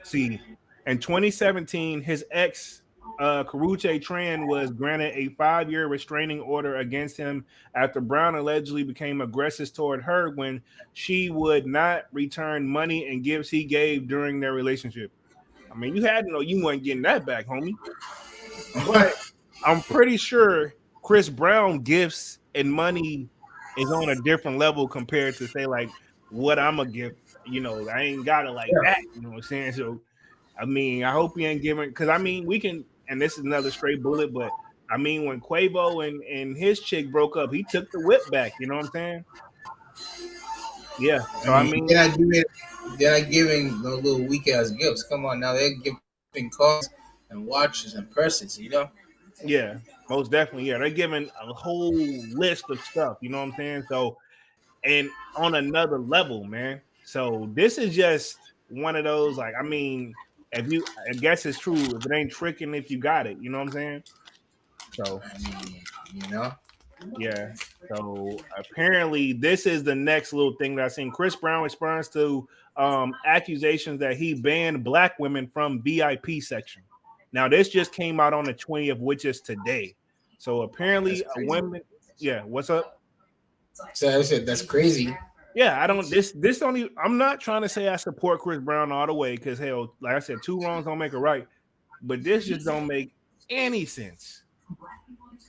See, in 2017, his ex, Karrueche Tran, was granted a 5-year restraining order against him after Brown allegedly became aggressive toward her when she would not return money and gifts he gave during their relationship. I mean, you had to know you weren't getting that back, homie. But I'm pretty sure Chris Brown gifts and money is on a different level compared to say like what I'm a gift. I ain't got it like that. You know what I'm saying? So I mean, I hope he ain't giving because I mean we can, and this is another straight bullet, but I mean when Quavo and his chick broke up, he took the whip back. You know what I'm saying? Yeah. So I mean they're not giving those little weak ass gifts. Come on now, they're giving cars and watches and purses. Yeah, most definitely. Yeah, they're giving a whole list of stuff. You know what I'm saying? So, and on another level, man. So this is just one of those. Like, I mean, I guess it's true. If it ain't tricking, if you got it, you know what I'm saying? So, I mean, you know. yeah. So apparently, this is the next little thing that I seen. Chris Brown responds to accusations that he banned black women from VIP section. Now, this just came out on the 20th, which is today. So apparently, a woman. Yeah, what's up? So I said that's crazy. Yeah, I don't this don't even, I'm not trying to say I support Chris Brown all the way because hell, like I said, two wrongs don't make a right. But this just don't make any sense.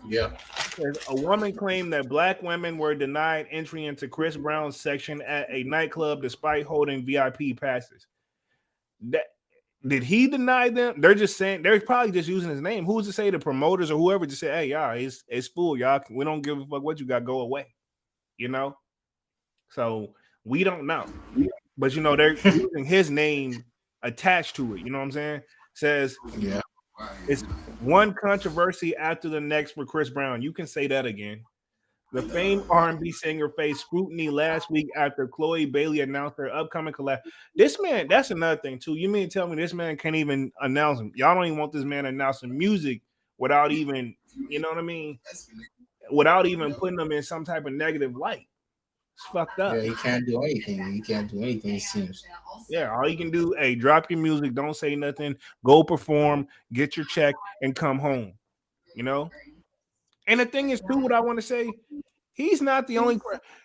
Yeah, Says a woman claimed that black women were denied entry into Chris Brown's section at a nightclub despite holding VIP passes. That did he deny them? They're just saying they're probably just using his name. Who's to say the promoters or whoever just say, "Hey, y'all, it's full, y'all. We don't give a fuck what you got. Go away." You know. So we don't know, but they're using his name attached to it. You know what I'm saying? Says yeah, it's one controversy after the next for Chris Brown. You can say that again. The famed R&B singer faced scrutiny last week after Chloe Bailey announced her upcoming collab. This man, that's another thing too. You mean to tell me this man can't even announce him? Y'all don't even want this man announcing music without even, you know what I mean? Without even putting them in some type of negative light. It's fucked yeah. up. He can't do anything. He can't do anything. It seems. Yeah, all you can do, hey, drop your music, don't say nothing, go perform, get your check, and come home. You know? And the thing is, too, what I want to say, he's not the only.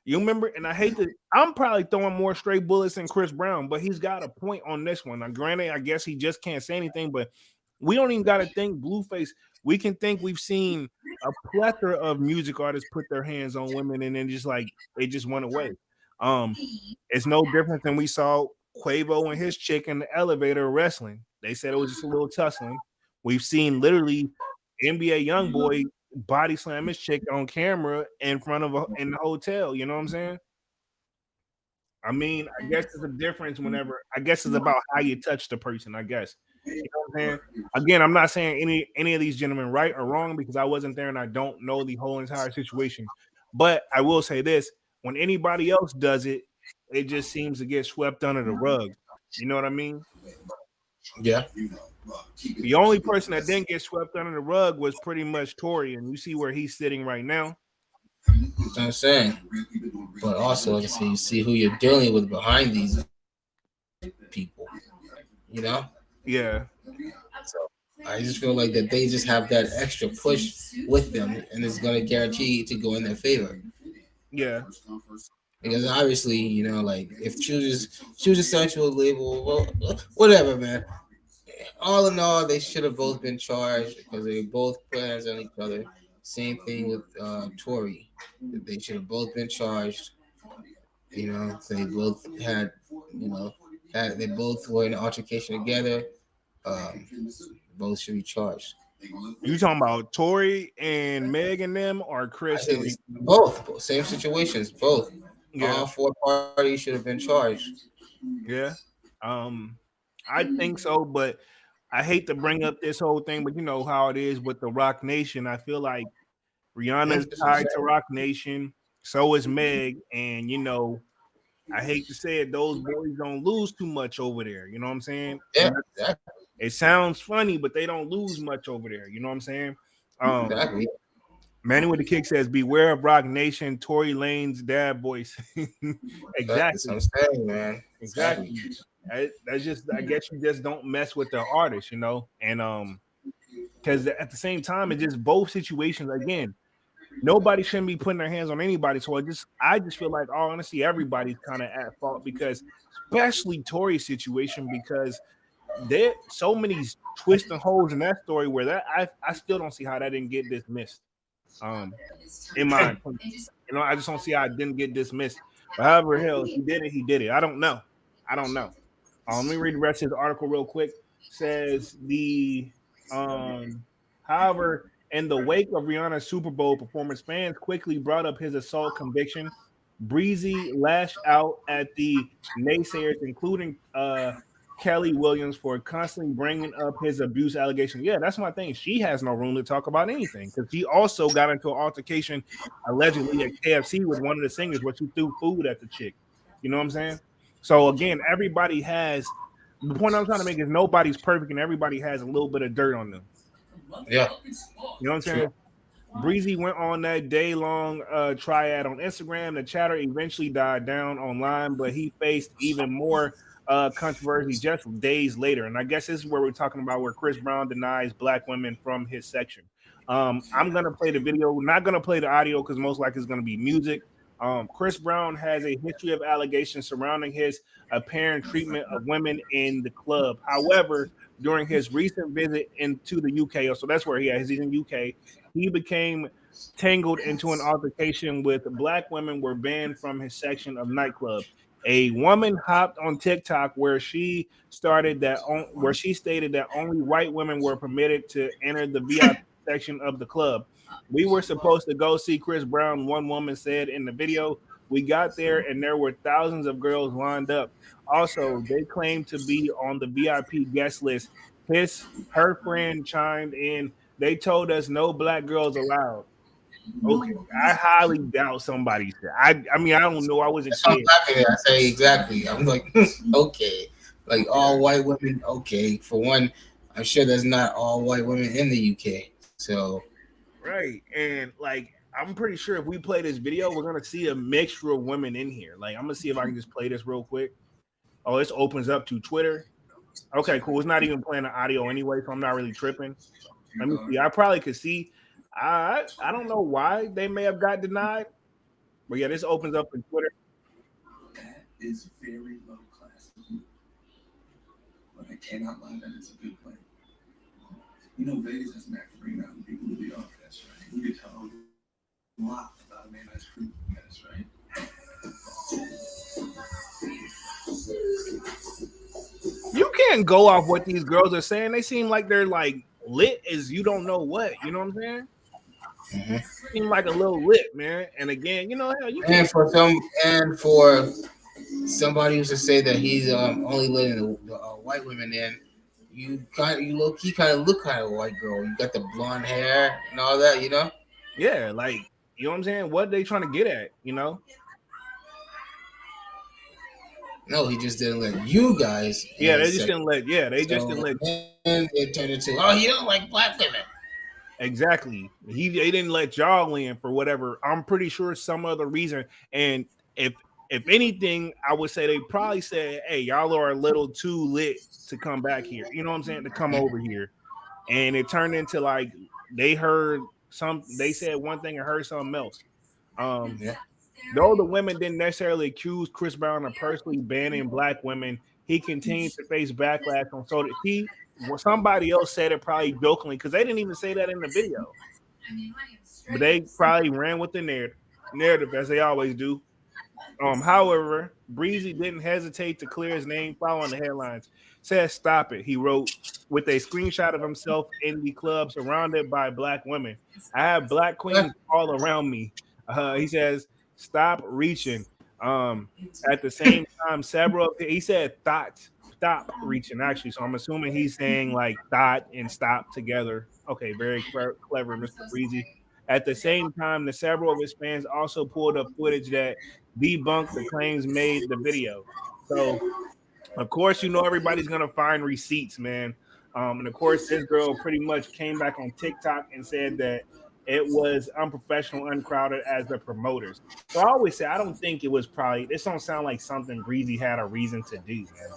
You remember, and I hate to. I'm probably throwing more straight bullets than Chris Brown, but he's got a point on this one. Now, granted, I guess he just can't say anything, but we don't even got to think Blueface. We can think we've seen a plethora of music artists put their hands on women, and then just like it just went away. Um, it's no different than we saw Quavo and his chick in the elevator wrestling. They said it was just a little tussling. We've seen literally NBA YoungBoy body slam his chick on camera in front of in the hotel. You know what I'm saying? I mean, I guess there's a difference whenever. I guess it's about how you touch the person. I guess you know what I'm saying. Again, I'm not saying any of these gentlemen right or wrong because I wasn't there and I don't know the whole entire situation. But I will say this: when anybody else does it, it just seems to get swept under the rug. You know what I mean? Yeah, The only person that didn't get swept under the rug was pretty much Tory, and you see where he's sitting right now. that's what I'm saying. But also, like I say, you see who you're dealing with behind these people. You know. Yeah, So I just feel like that they just have that extra push with them, and it's gonna guarantee to go in their favor. yeah. Because obviously, like if she was just signed to a label, well, whatever, man. All in all, they should have both been charged because they both put hands on each other. Same thing with Tory. They should have both been charged. They both had, they both were in an altercation together. Um, both should be charged. You talking about Tory and Meg and them, or I Chris said and it's both same situations. Both, yeah, all four parties should have been charged. yeah. I think so, but I hate to bring up this whole thing, but you know how it is with the Rock Nation. I feel like Rihanna's That's what I'm tied to saying. Rock Nation, so is Meg, and I hate to say it, those boys don't lose too much over there. You know what I'm saying? Yeah, And exactly. it sounds funny, but they don't lose much over there. You know what I'm saying? Um, Exactly. Manny with the kick says, "Beware of Rock Nation." Tory Lane's dad voice. That's what Exactly, I'm saying, man. Exactly. exactly. That's just, I guess you just don't mess with the artist, and because at the same time, it's just both situations. Again, nobody shouldn't be putting their hands on anybody. So I just feel like, all honesty, everybody's kind of at fault because, especially Tory's situation, because there so many twists and holes in that story where I still don't see how that didn't get dismissed. Um, in my opinion, I just don't see how it didn't get dismissed. But however, hell, if he did it, he did it. I don't know. I don't know. Let me read the rest of the article real quick. Says um, however, in the wake of Rihanna's Super Bowl performance, fans quickly brought up his assault conviction. Breezy lashed out at the naysayers, including Kelly Williams, for constantly bringing up his abuse allegation. Yeah, that's my thing. She has no room to talk about anything because she also got into an altercation allegedly at KFC with one of the singers where she threw food at the chick. You know what I'm saying? So again, everybody has the point I'm trying to make is nobody's perfect and everybody has a little bit of dirt on them. Yeah. You know what I'm True. saying? Breezy went on that day long triad on Instagram. The chatter eventually died down online, but he faced even more controversy just days later. And I guess this is where we're talking about where Chris Brown denies black women from his section. I'm gonna play the video, not gonna play the audio because most likely it's gonna be music. Chris Brown has a history of allegations surrounding his apparent treatment of women in the club. However, during his recent visit into the UK, so that's where he is. He's in UK. He became tangled into an altercation with black women were banned from his section of nightclub. A woman hopped on TikTok where she stated that only white women were permitted to enter the VIP section of the club. We were supposed to go see Chris Brown, one woman said in the video. We got there and there were thousands of girls lined up. Also, they claimed to be on the VIP guest list. Her friend chimed in. They told us no black girls allowed. Okay, I highly doubt somebody said. I mean, I don't know. I wasn't I'm there. laughing at. I say exactly. I'm like, okay, like all white women. Okay, for one, I'm sure there's not all white women in the UK. So Right. And like I'm pretty sure if we play this video, we're gonna see a mixture of women in here. Like I'm gonna see if I can just play this real quick. Oh, this opens up to Twitter. Okay, cool. It's not even playing the audio anyway, so I'm not really tripping. Let me see. I probably could see. I don't know why they may have got denied, but yeah, this opens up in Twitter. That is very low class. But I cannot lie that it's a good play. You know, Vegas has an act to bring out people to the office, right? You can tell a lot about a man that's fruit that's right. You can't go off what these girls are saying. They seem like they're like lit as you don't know what. You know what I'm saying? mhm. Seem like a little lit, man. And again, you know, hell, you and can't. for somebody who's to say that he's only letting the white women in, you look he kind of look kind of a white girl. You got the blonde hair and all that, you know. Yeah, like you know what I'm saying. What they trying to get at? You know? No, he just didn't let you guys in Yeah, they his just section. didn't let. Yeah, they just So didn't let. then it turned into, oh, you don't like black women. Exactly. They didn't let y'all in for whatever. I'm pretty sure some other reason. And if anything, I would say they probably said, "Hey, y'all are a little too lit to come back here." You know what I'm saying? To come over here, and it turned into like they heard some. They said one thing and heard something else. Um, Yeah. Though the women didn't necessarily accuse Chris Brown of personally banning black women, he continued to face backlash on so that he well, somebody else said it probably jokingly because they didn't even say that in the video. But they probably ran with the narrative as they always do. However, Breezy didn't hesitate to clear his name following the headlines. Said, "Stop it," he wrote with a screenshot of himself in the club surrounded by black women. I have black queens all around me. He says, "Stop reaching." Um, at the same time, several he said thoughts stop reaching actually. So I'm assuming he's saying like thought and stop together. Okay, very clever, Mr. Breezy. At the same time, the several of his fans also pulled up footage that debunked the claims made the video. So of course, you know everybody's gonna find receipts, man. And of course, this girl pretty much came back on TikTok and said that it was unprofessional, uncrowded as the promoters. So I always say I don't think it was probably this don't sound like something Breezy had a reason to do, man.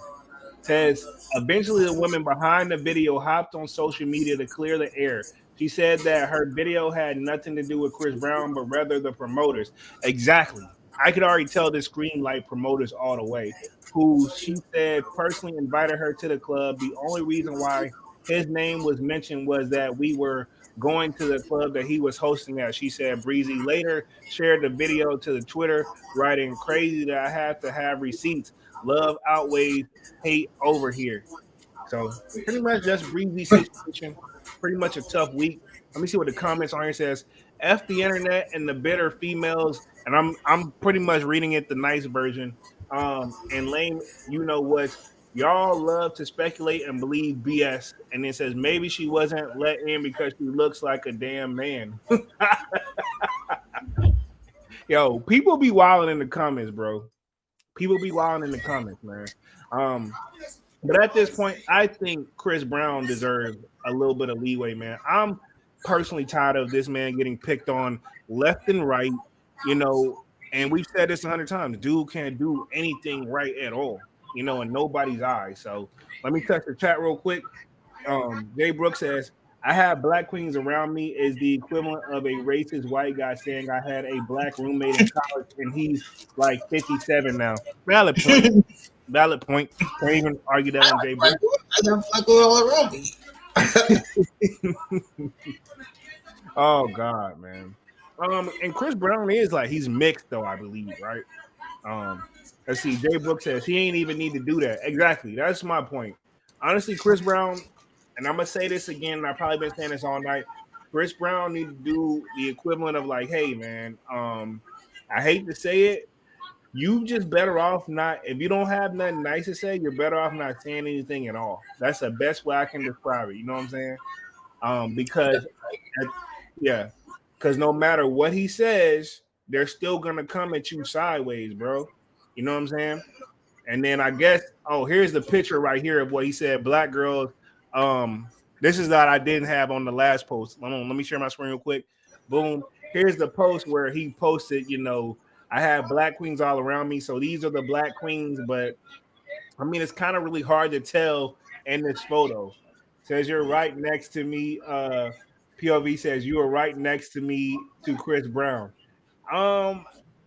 Says eventually the woman behind the video hopped on social media to clear the air. She said that her video had nothing to do with Chris Brown, but rather the promoters. Exactly. I could already tell this green light promoters all the way, who she said personally invited her to the club. The only reason why his name was mentioned was that we were going to the club that he was hosting at. She said Breezy later shared the video to the Twitter, writing crazy that I have to have receipts. Love outweighs hate over here. So pretty much that's Breezy situation. Pretty much a tough week. Let me see what the comments on here says. F the internet and the bitter females, and I'm pretty much reading it the nice version. And lame, you know what? Y'all love to speculate and believe BS. And it says maybe she wasn't let in because she looks like a damn man. Yo, people be wilding in the comments, bro. People be wilding in the comments, man. Um, but at this point, I think Chris Brown deserves a little bit of leeway, man. I'm personally tired of this man getting picked on left and right, you know, and we've said this 100 times. Dude can't do anything right at all, in nobody's eyes. So let me touch the chat real quick. Jay Brooks says, I have black queens around me is the equivalent of a racist white guy saying I had a black roommate in college and he's like 57 now. Valid point. Valid point. Can't even argue that one, Jay Black Book. women, I got black women all around me. Oh God, man. And Chris Brown is like he's mixed though, I believe, right? Um, let's see. Jay Book says he ain't even need to do that. Exactly. That's my point. Honestly, Chris Brown, and I'm gonna say this again, and I've probably been saying this all night. Chris Brown need to do the equivalent of like, hey man, I hate to say it, you just better off not if you don't have nothing nice to say, you're better off not saying anything at all. That's the best way I can describe it. You know what I'm saying? Because yeah, because no matter what he says, they're still gonna come at you sideways, bro. You know what I'm saying? And then I guess, oh, here's the picture right here of what he said. Black girls. This is that I didn't have on the last post. Let me share my screen real quick. Boom. Here's the post where he posted. I have black queens all around me. So these are the black queens, but I mean, it's kind of really hard to tell in this photo. Says you're right next to me. POV says you are right next to me to Chris Brown. Um,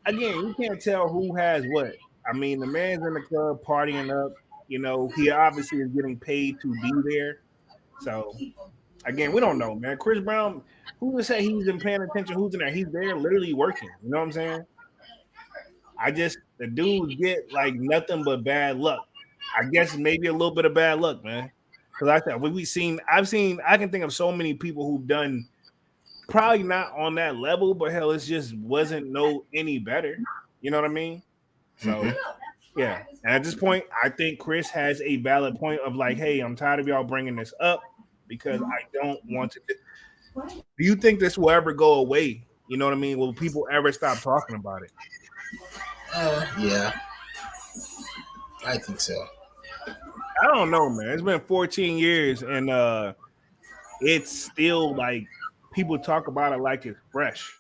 Again, you can't tell who has what. I mean, the man's in the club partying up. He obviously is getting paid to be there. So again, we don't know, man. Chris Brown, who would say he's been paying attention? Who's in there? He's there literally working. You know what I'm saying? The dudes get like nothing but bad luck. I guess maybe a little bit of bad luck, man. Because I thought I can think of so many people who've done probably not on that level, but hell, it just wasn't no any better. You know what I mean? So Mhm. yeah. And at this point, I think Chris has a valid point of like, hey, I'm tired of y'all bringing this up because I don't want to. Do you think this will ever go away? You know what I mean? Will people ever stop talking about it? Yeah, I think so. I don't know, man. It's been 14 years and it's still like people talk about it like it's fresh.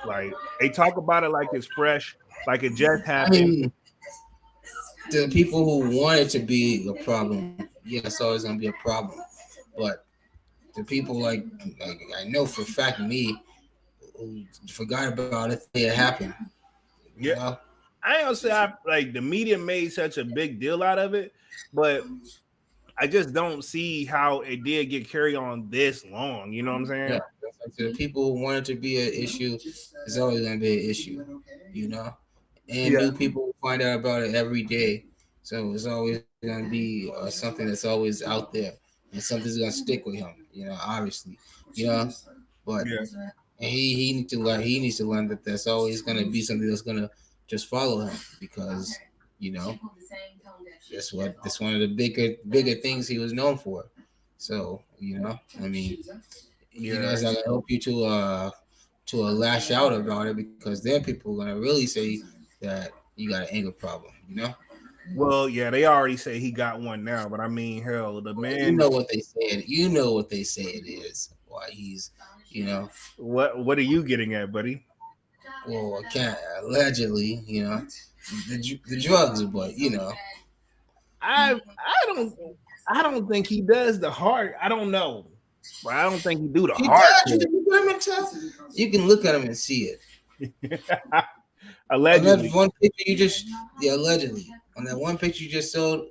Like they talk about it like it's fresh, like it just I happened. mean, the people who want it to be a problem, yeah, it's always gonna be a problem. But the people like I know for a fact me who forgot about it, it happened. You Yeah. know, I ain't gonna say like the media made such a big deal out of it, but I just don't see how it did get carried on this long. You know what I'm yeah. saying? Like the people who want it to be an issue, it's always gonna be an issue. You know, and Yeah. new people find out about it every day. So it's always gonna be something that's always out there, and something's gonna stick with him. You know, obviously, you know, but Yeah. and he needs to learn. He needs to learn that that's always gonna be something that's gonna just follow him because you know that's one of the bigger things he was known for. So I mean, Yeah. it's not gonna help you to lash out about it because then people are gonna really say that you got an anger problem. Well, yeah, they already say he got one now, but I mean, hell, the Well, you man. know what they say. You know what they say it is. Why he's, What are you getting at, buddy? well, I can't allegedly, the drugs, but I don't think he does the heart. I don't know, but I don't think he do the he heart does. You shit. can put him in tough. You can look at him and see it. On that Allegedly. one picture you just, yeah, allegedly, on that one picture you just showed,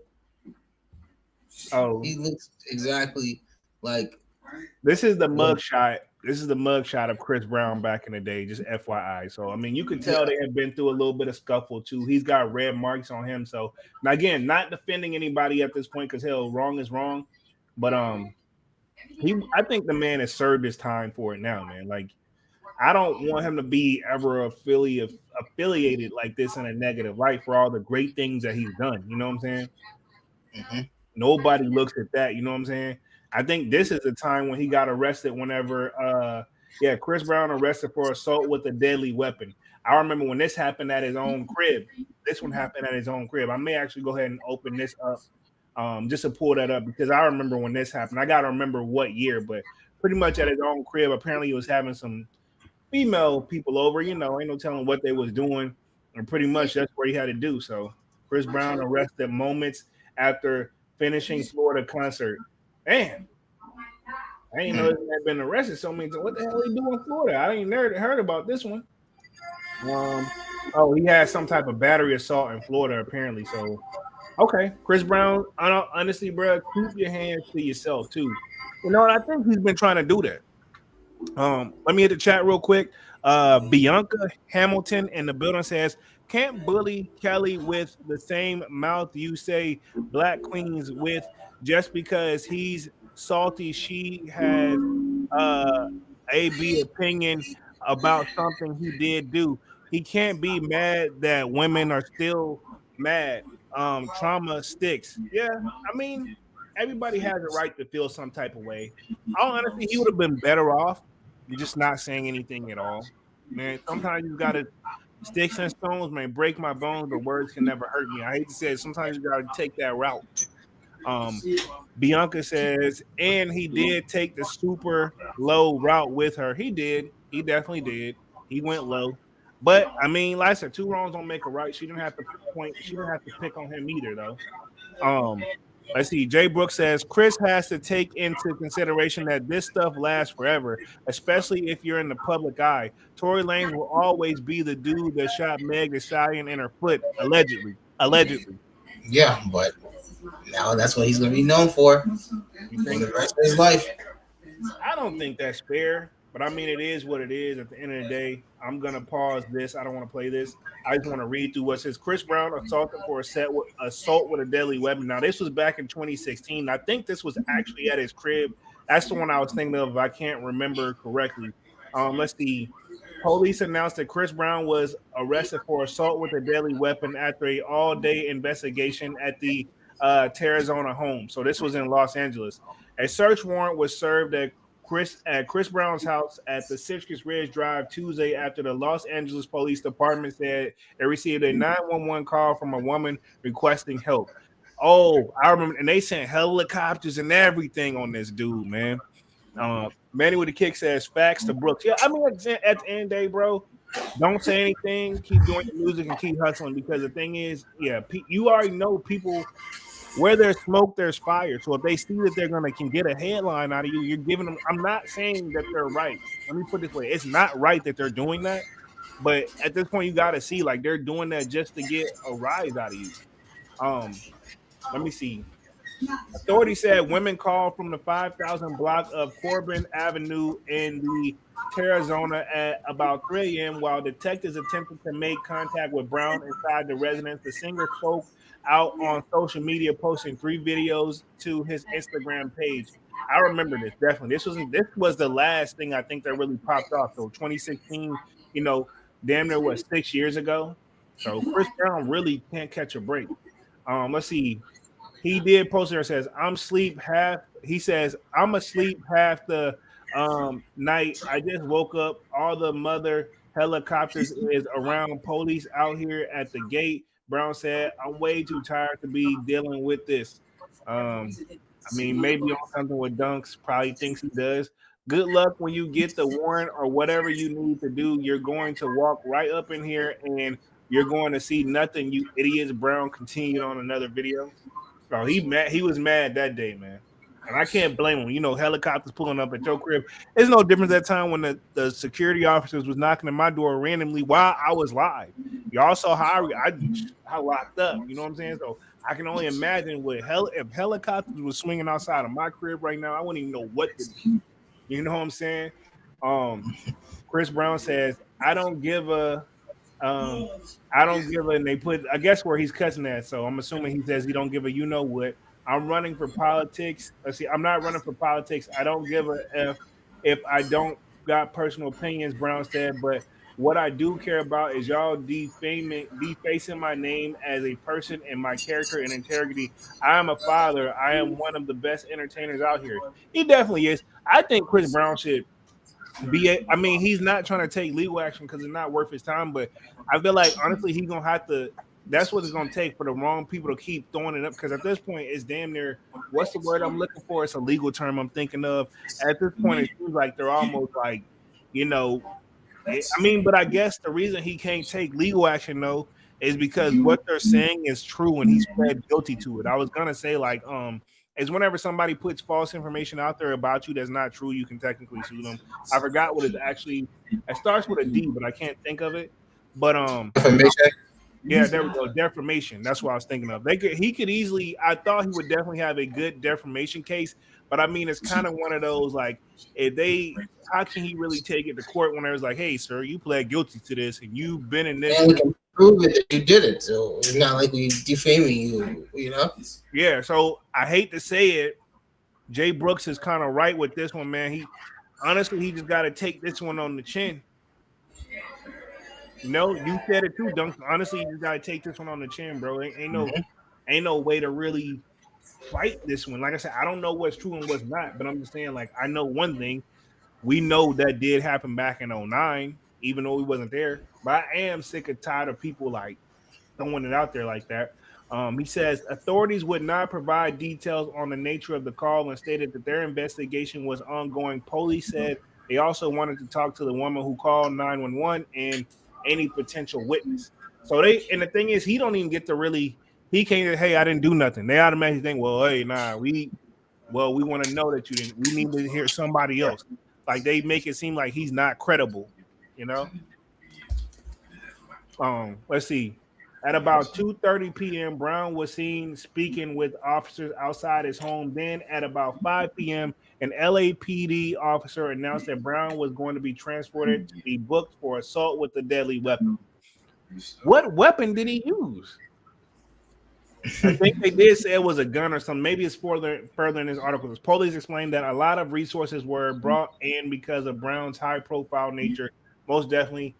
Oh, he looks exactly like this is the what. mug shot. This is the mug shot of Chris Brown back in the day, just FYI. So I mean, you could tell Yeah. they have been through a little bit of scuffle too. He's got red marks on him. So now again, not defending anybody at this point because hell, wrong is wrong. But I think the man has served his time for it now, man. Like I don't want him to be ever affiliated like this in a negative light for all the great things that he's done. You know what I'm saying? Hmm. Nobody looks at that. You know what I'm saying? I think this is the time when he got arrested. Whenever, Chris Brown arrested for assault with a deadly weapon. I remember when this happened at his own crib. This one happened at his own crib. I may actually go ahead and open this up, just to pull that up because I remember when this happened. I gotta remember what year, but pretty much at his own crib. Apparently, he was having some female people over. Ain't no telling what they was doing, and pretty much that's what he had to do. So Chris Brown arrested moments after finishing Florida concert. Man, I didn't know Hmm. this man been arrested so many times. What the hell he do in Florida? I ain't never heard about this one. Um, oh, he had some type of battery assault in Florida apparently. So okay, Chris Brown. Honestly, bro, keep your hands to yourself too. You know, and I think he's been trying to do that. Let me hit the chat real quick. Bianca Hamilton in the building says, "Can't bully Kelly with the same mouth you say Black Queens with just because he's salty. She has uh a B opinion about something he did do. He can't be mad that women are still mad. Trauma sticks. Yeah, I mean, everybody has a right to feel some type of way. Honestly, he would have been better off just not saying anything at all. Man, sometimes you gotta sticks and stones may break my bones, but words can never hurt me. I hate to say it, sometimes you gotta take that route. Um, Bianca says, and he did take the super low route with her. He did. He definitely did. He went low. But I mean, like I said, two wrongs don't make a right. She didn't have to point. She didn't have to pick on him either, though. Um, let's see. Jay Brooks says Chris has to take into consideration that this stuff lasts forever, especially if you're in the public eye. Tory Lanez will always be the dude that shot Meg Thee Stallion in her foot, allegedly. Allegedly. Yeah, but now that's what he's gonna be known for You for think the so? rest of his life. I don't think that's fair, but I mean, it is what it is. At the end of the day, I'm gonna pause this. I don't want to play this. I just want to read through what says Chris Brown assaulted for assault with a deadly weapon. Now, this was back in 2016. I think this was actually at his crib. That's the one I was thinking of. If I can't remember correctly. Let's see. Police announced that Chris Brown was arrested for assault with a deadly weapon after a all-day investigation at the Terrazona home. So this was in Los Angeles. A search warrant was served at Chris Brown's house at the Citrus Ridge Drive Tuesday after the Los Angeles Police Department said it received a 911 call from a woman requesting help. Oh, I remember, and they sent helicopters and everything on this dude, man. Manny with the kick says facts to Brooks. Yeah, I mean at the end of the day, bro, don't say anything. Keep doing your music and keep hustling because the thing is, yeah, you already know people where there's smoke, there's fire. So if they see that they're gonna can get a headline out of you, you're giving them. I'm not saying that they're right. Let me put it this way: it's not right that they're doing that, but at this point, you got to see like they're doing that just to get a rise out of you. Um, let me see. Authorities said women called from the 5,000 block of Corbin Avenue in the Terrazona at about 3 a.m. while detectives attempted to make contact with Brown inside the residence. The singer spoke out on social media, posting 3 videos to his Instagram page. I remember this definitely. This was the last thing I think that really popped off. So 2016, you know, damn near what 6 years ago. So Chris Brown really can't catch a break. Let's see. He did post there says, I'm sleep half. He says, I'm asleep half the night. I just woke up. All the mother helicopters is around police out here at the gate. Brown said, I'm way too tired to be dealing with this. I mean, maybe on something with Dunks, probably thinks he does. Good luck when you get the warrant or whatever you need to do. You're going to walk right up in here and you're going to see nothing, you idiots. Brown continued on another video. Oh, he mad. He was mad that day, man. And I can't blame him. You know, helicopters pulling up at your crib. There's no difference that time when the security officers was knocking at my door randomly while I was live. Y'all saw how I locked up. You know what I'm saying? So I can only imagine what if helicopters was swinging outside of my crib right now. I wouldn't even know what to do. You know what I'm saying? Um, Chris Brown says, "I don't give a um, I don't give a," and they put, I guess, where he's cussing at. So I'm assuming he says he don't give a you know what. I'm running for politics. Let's see, I'm not running for politics. I don't give a if I don't got personal opinions, Brown said, but what I do care about is y'all defacing my name as a person and my character and integrity. I am a father. I am one of the best entertainers out here. He definitely is. I think Chris Brown should I mean, he's not trying to take legal action because it's not worth his time. But I feel like honestly, he's gonna have to. That's what it's gonna take for the wrong people to keep throwing it up. Because at this point, it's damn near. What's the word I'm looking for? It's a legal term I'm thinking of. At this point, it seems like they're almost like, you know. I mean, but I guess the reason he can't take legal action though is because what they're saying is true and he's pled guilty to it. I was gonna say like is whenever somebody puts false information out there about you that's not true, you can technically sue them. I forgot what it's actually. It starts with a D, but I can't think of it. But Information. yeah, there we go. Defamation. That's what I was thinking of. He could easily. I thought he would definitely have a good defamation case, but I mean, it's kind of one of those like, if they, how can he really take it to court when there's like, hey, sir, you pled guilty to this and you've been in this. And we can prove it that you did it. So it's not like we defaming you, you know? Yeah. So I hate to say it, Jay Brooks is kind of right with this one, man. He honestly, he just got to take this one on the chin. You know, you said it too, Dunk. Honestly, you just gotta take this one on the chin, bro. Ain't no way to really fight this one. Like I said, I don't know what's true and what's not, but I'm just saying, like, I know one thing. We know that did happen back in '09, even though we wasn't there. But I am sick and tired of people like throwing it out there like that. He says authorities would not provide details on the nature of the call and stated that their investigation was ongoing. Police said they also wanted to talk to the woman who called 911 and any potential witness. So and the thing is, he don't even get to really. He can't. Hey, I didn't do nothing. They automatically think, well, hey, nah, we want to know that you didn't. We need to hear somebody else. Like they make it seem like he's not credible, you know. Let's see. At about 2:30 p.m., Brown was seen speaking with officers outside his home. Then, at about 5 p.m., an LAPD officer announced that Brown was going to be transported to be booked for assault with a deadly weapon. What weapon did he use? I think they did say it was a gun or something. Maybe it's further in this article. Police explained that a lot of resources were brought in because of Brown's high-profile nature. Most definitely.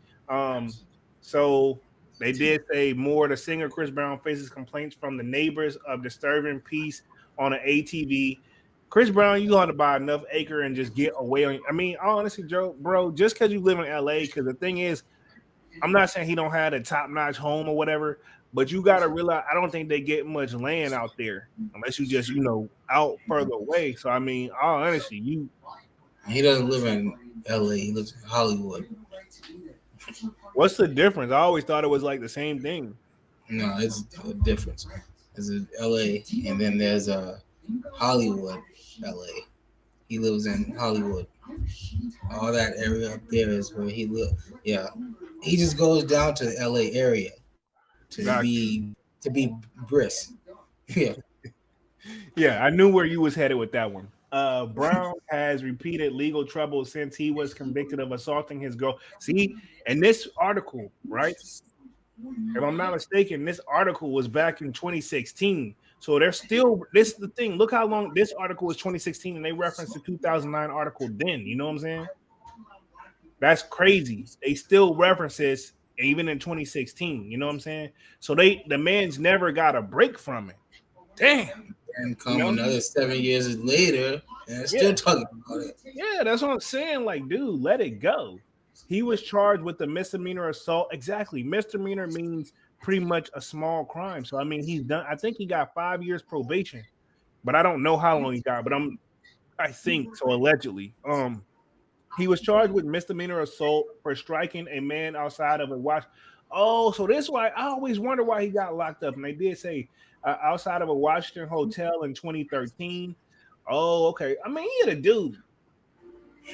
So they did say more. The singer Chris Brown faces complaints from the neighbors of disturbing peace on an ATV. Chris Brown, you got to buy enough acre and just get away. I mean, honestly, Joe, bro, just because you live in LA, because the thing is, I'm not saying he don't have a top-notch home or whatever, but you got to realize I don't think they get much land out there unless you just, out further away. So, I mean, all honestly, he doesn't live in LA. He lives in Hollywood. What's the difference? I always thought it was like the same thing. No, it's a difference. There's a LA, and then there's a Hollywood, LA. He lives in Hollywood. All that area up there is where he lives. Yeah, he just goes down to the LA area to be brisk. Yeah. Yeah, I knew where you was headed with that one. Brown has repeated legal trouble since he was convicted of assaulting his girl. See, and this article, right? If I'm not mistaken, this article was back in 2016. So they're still, this is the thing. Look how long this article was 2016 and they referenced the 2009 article then. You know what I'm saying? That's crazy. They still reference this even in 2016. You know what I'm saying? So the man's never got a break from it. Damn. And come another 7 years later and still talking about it. Yeah, that's what I'm saying. Like, dude, let it go. He was charged with a misdemeanor assault. Exactly. Misdemeanor means pretty much a small crime. So I mean, he's done. I think he got 5 years probation, but I don't know how long he got. But I think so. Allegedly, he was charged with misdemeanor assault for striking a man outside of a watch. Oh, so this is why I always wonder why he got locked up. And they did say outside of a Washington hotel in 2013. Oh, okay. I mean, he had a dude.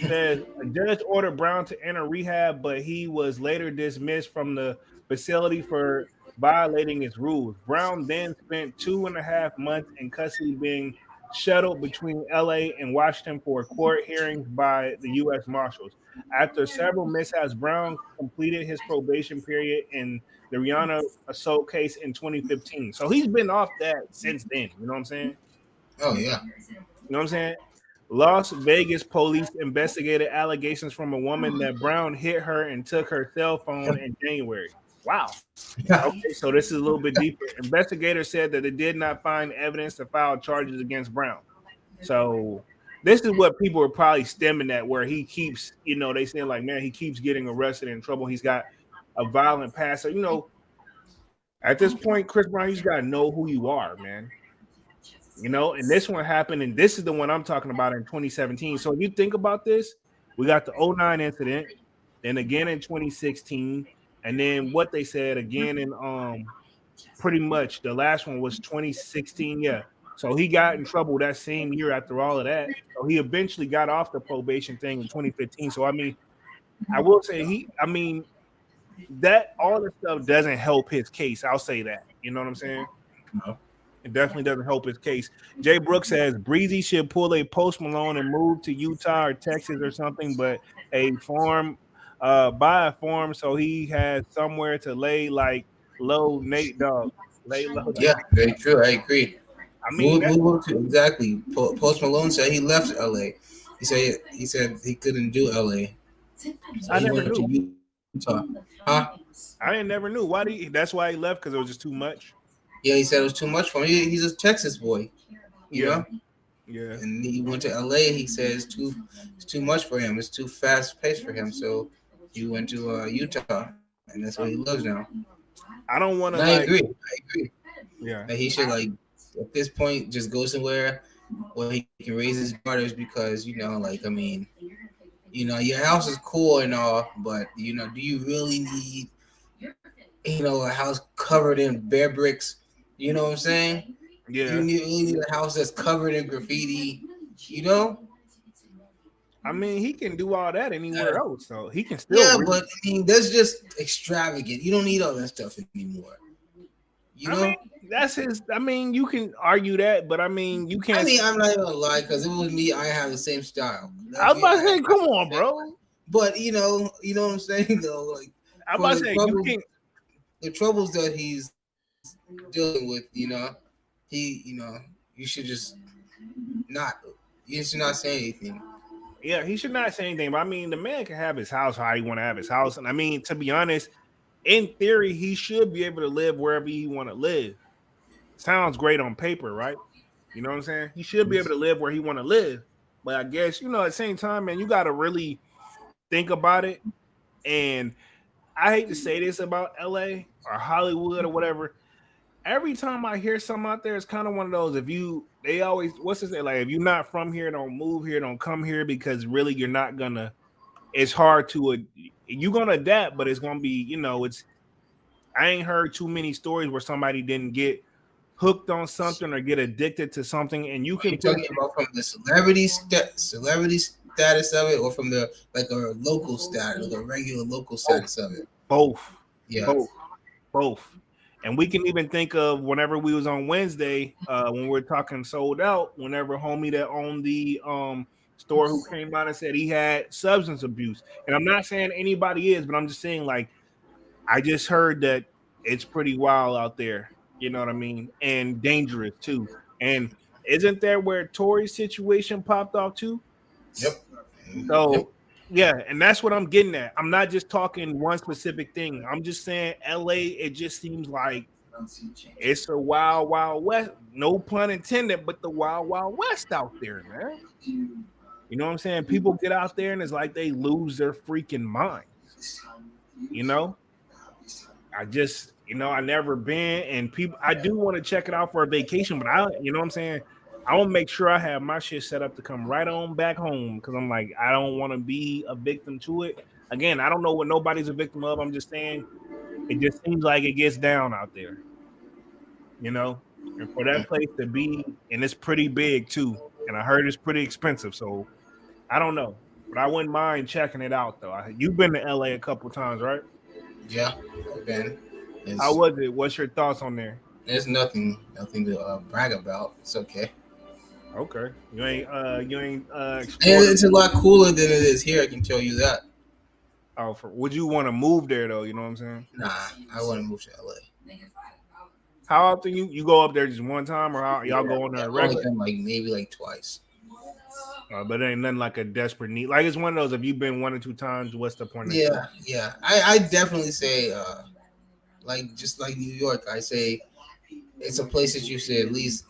Says a judge ordered Brown to enter rehab, but he was later dismissed from the facility for violating its rules. Brown then spent 2.5 months in custody, being shuttled between LA and Washington for court hearings by the U.S. Marshals. After several mishaps, Brown completed his probation period in the Rihanna assault case in 2015. So he's been off that since then. You know what I'm saying? Oh, yeah. You know what I'm saying? Las Vegas police investigated allegations from a woman that Brown hit her and took her cell phone in January. Wow. Okay, so this is a little bit deeper. Investigators said that they did not find evidence to file charges against Brown. So this is what people are probably stemming at, where he keeps, they say like, man, he keeps getting arrested and in trouble. He's got a violent past. So, at this point, Chris Brown, you just got to know who you are, man. And this one happened, and this is the one I'm talking about in 2017. So if you think about this, we got the 2009 incident, then again in 2016, And then what they said again in pretty much the last one was 2016. Yeah. So he got in trouble that same year after all of that. So he eventually got off the probation thing in 2015. So I mean, I will say I mean, that all the stuff doesn't help his case. I'll say that. You know what I'm saying? No. It definitely doesn't help his case. Jay Brooks says Breezy should pull a Post Malone and move to Utah or Texas or something, but buy a farm so he has somewhere to lay like low Nate Dogg. Lay low like Yeah, very true. I agree. I mean Move, that, move to exactly. Post Malone said he left L.A. He said he couldn't do L.A. So I he never went to knew. Utah. Huh? I never knew. Why do you, that's why he left because it was just too much. Yeah, he said it was too much for him. He's a Texas boy, you Yeah, know. yeah. And he went to L.A. He said it's too much for him. It's too fast paced for him. So he went to Utah, and that's where he lives now. I don't want And to I like agree. I agree yeah. that he should like at this point just go somewhere where he can raise his daughters because like I mean, your house is cool and all, but do you really need a house covered in bare bricks? You know what I'm saying? You Yeah. really need a house that's covered in graffiti. You know? I mean, he can do all that anywhere else, so he can still Yeah, read. but I mean that's just extravagant. You don't need all that stuff anymore. You I know? mean, that's his. I mean, you can argue that, but I mean, you I can't. mean, I'm not even gonna lie, because if it was me, I have the same style. I was about to I say, come on, bro. But you know what I'm saying though, like I was for about to say, you can't. the troubles that he's dealing with, you should just not, you should not say anything. Yeah, he should not say anything. But I mean, the man can have his house how he want to have his house, and I mean, to be honest, in theory, he should be able to live wherever he want to live. Sounds great on paper, right? You know what I'm saying? He should be able to live where he want to live. But I guess at the same time, man, you got to really think about it. And I hate to say this about LA or Hollywood or whatever. Every time I hear something out there, it's kind of one of those. They always, what's this say? Like, if you're not from here, don't move here, don't come here because really you're not gonna. It's hard to, you're gonna adapt, but it's gonna be, it's. I ain't heard too many stories where somebody didn't get hooked on something or get addicted to something, and you Are can you put talking about from the celebrity status of it, or from the like a local status, like a regular local both, status of it? both, Yeah. both, both. And we can even think of whenever we was on Wednesday, when we are talking sold out, whenever homie that owned the store who came out and said he had substance abuse. And I'm not saying anybody is, but I'm just saying like I just heard that it's pretty wild out there. You know what I mean? And dangerous too. And isn't there where Tory's situation popped off too? Yep. Yep. So yeah, and that's what I'm getting at. I'm not just talking one specific thing. I'm just saying LA, it just seems like it's a wild, wild west. No pun intended, but the wild, wild west out there, man. You know what I'm saying? People get out there and it's like they lose their freaking minds. You know? I just, I never been, and people, I do want to check it out for a vacation, but you know what I'm saying? I want to make sure I have my shit set up to come right on back home because I'm like, I don't want to be a victim to it. Again, I don't know what nobody's a victim of. I'm just saying it just seems like it gets down out there, and for that place to be, and it's pretty big too. And I heard it's pretty expensive. So I don't know, but I wouldn't mind checking it out though. You've been to LA a couple times, right? Yeah. Ben, How was it? What's your thoughts on there? there's nothing to brag about. It's okay. Okay, you ain't And explored. it's a lot cooler than it is here. I can tell you that. Oh, would you want to move there though? You know what I'm saying? Nah, I want to move to LA. How often you go up there just one time, or how y'all go on there I've only regular? been maybe twice. But it ain't nothing like a desperate need. Like it's one of those. If you've been 1 or 2 times, what's the point? Yeah. I definitely say just like New York, I say it's a place that you should at least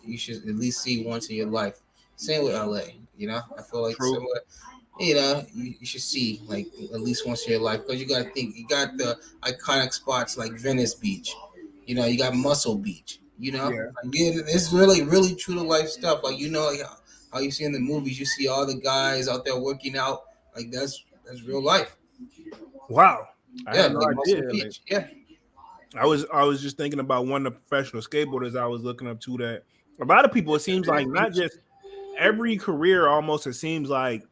see once in your life. Same with LA. I feel like True. somewhere you should see like at least once in your life because you got to think you got the iconic spots like Venice Beach. You got Muscle Beach. Yeah. It's really true to life stuff. Like how you see in the movies, you see all the guys out there working out. Like that's real life. Wow. I Yeah, had no like Muscle idea. Like, Beach. Yeah. I was just thinking about one of the professional skateboarders I was looking up to that a lot of people, it seems like not just every career almost, it seems like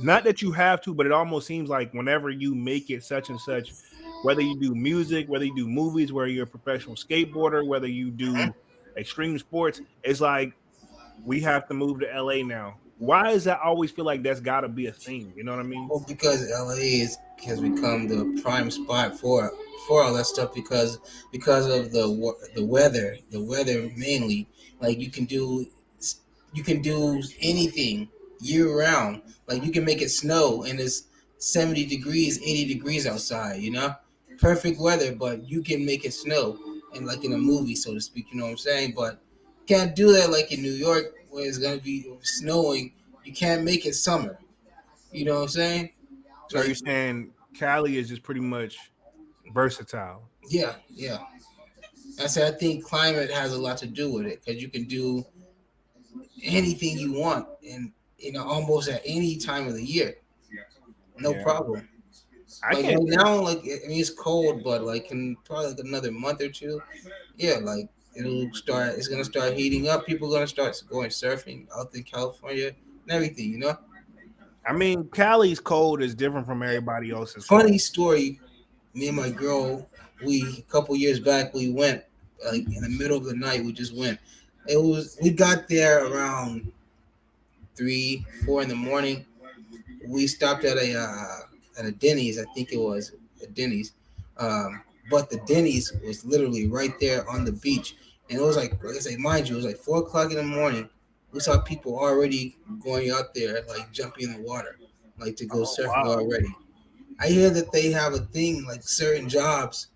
not that you have to, but it almost seems like whenever you make it such and such, whether you do music, whether you do movies, whether you're a professional skateboarder, whether you do extreme sports, it's like we have to move to LA now. Why does that always feel like that's got to be a thing? You know what I mean? Well, because has become the prime spot for all that stuff because of the weather mainly. Like you can do anything year round. Like you can make it snow and it's 70 degrees, 80 degrees outside. You know, perfect weather, but you can make it snow and like in a movie, so to speak. You know what I'm saying? But can't do that like in New York where it's gonna be snowing. You can't make it summer. You know what I'm saying? So are you Like, saying Cali is just pretty much versatile? yeah, yeah. I said I think climate has a lot to do with it because you can do anything you want and almost at any time of the year, no Yeah, problem. I Like can't. right now, like I mean it's cold, but like in probably like another month or two, yeah, like it'll start. It's gonna start heating up. People are gonna start going surfing out in California and everything. You know. I mean, Cali's cold is different from everybody else's cold. Funny story. Me and my girl, we a couple years back, we went like in the middle of the night. We just went. We got there around 3, 4 in the morning. We stopped at a Denny's. I think it was a Denny's, but the Denny's was literally right there on the beach, and it was like I say, mind you, it was like 4 o'clock in the morning. We saw people already going out there, like jumping in the water, like to go Oh surfing wow, already. I hear that they have a thing like certain jobs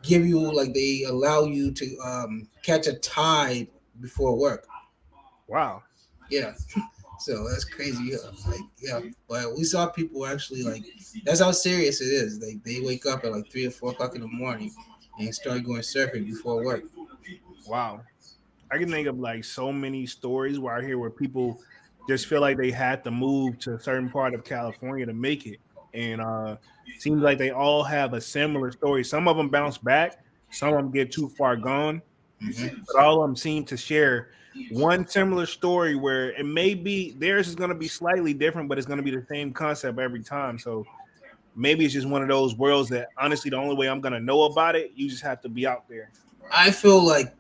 give you like they allow you to catch a tide before work. wow, Yeah, so that's crazy. Like yeah, but we saw people actually like that's how serious it is. Like they wake up at like 3 or 4 o'clock in the morning and start going surfing before work. wow. I can think of like so many stories where I hear where people just feel like they had to move to a certain part of California to make it, and seems like they all have a similar story. Some of them bounce back, some of them get too far gone, Hmm. but all of them seem to share one similar story where it may be theirs is going to be slightly different, but it's going to be the same concept every time. So maybe it's just one of those worlds that honestly the only way I'm going to know about it, you just have to be out there. I feel like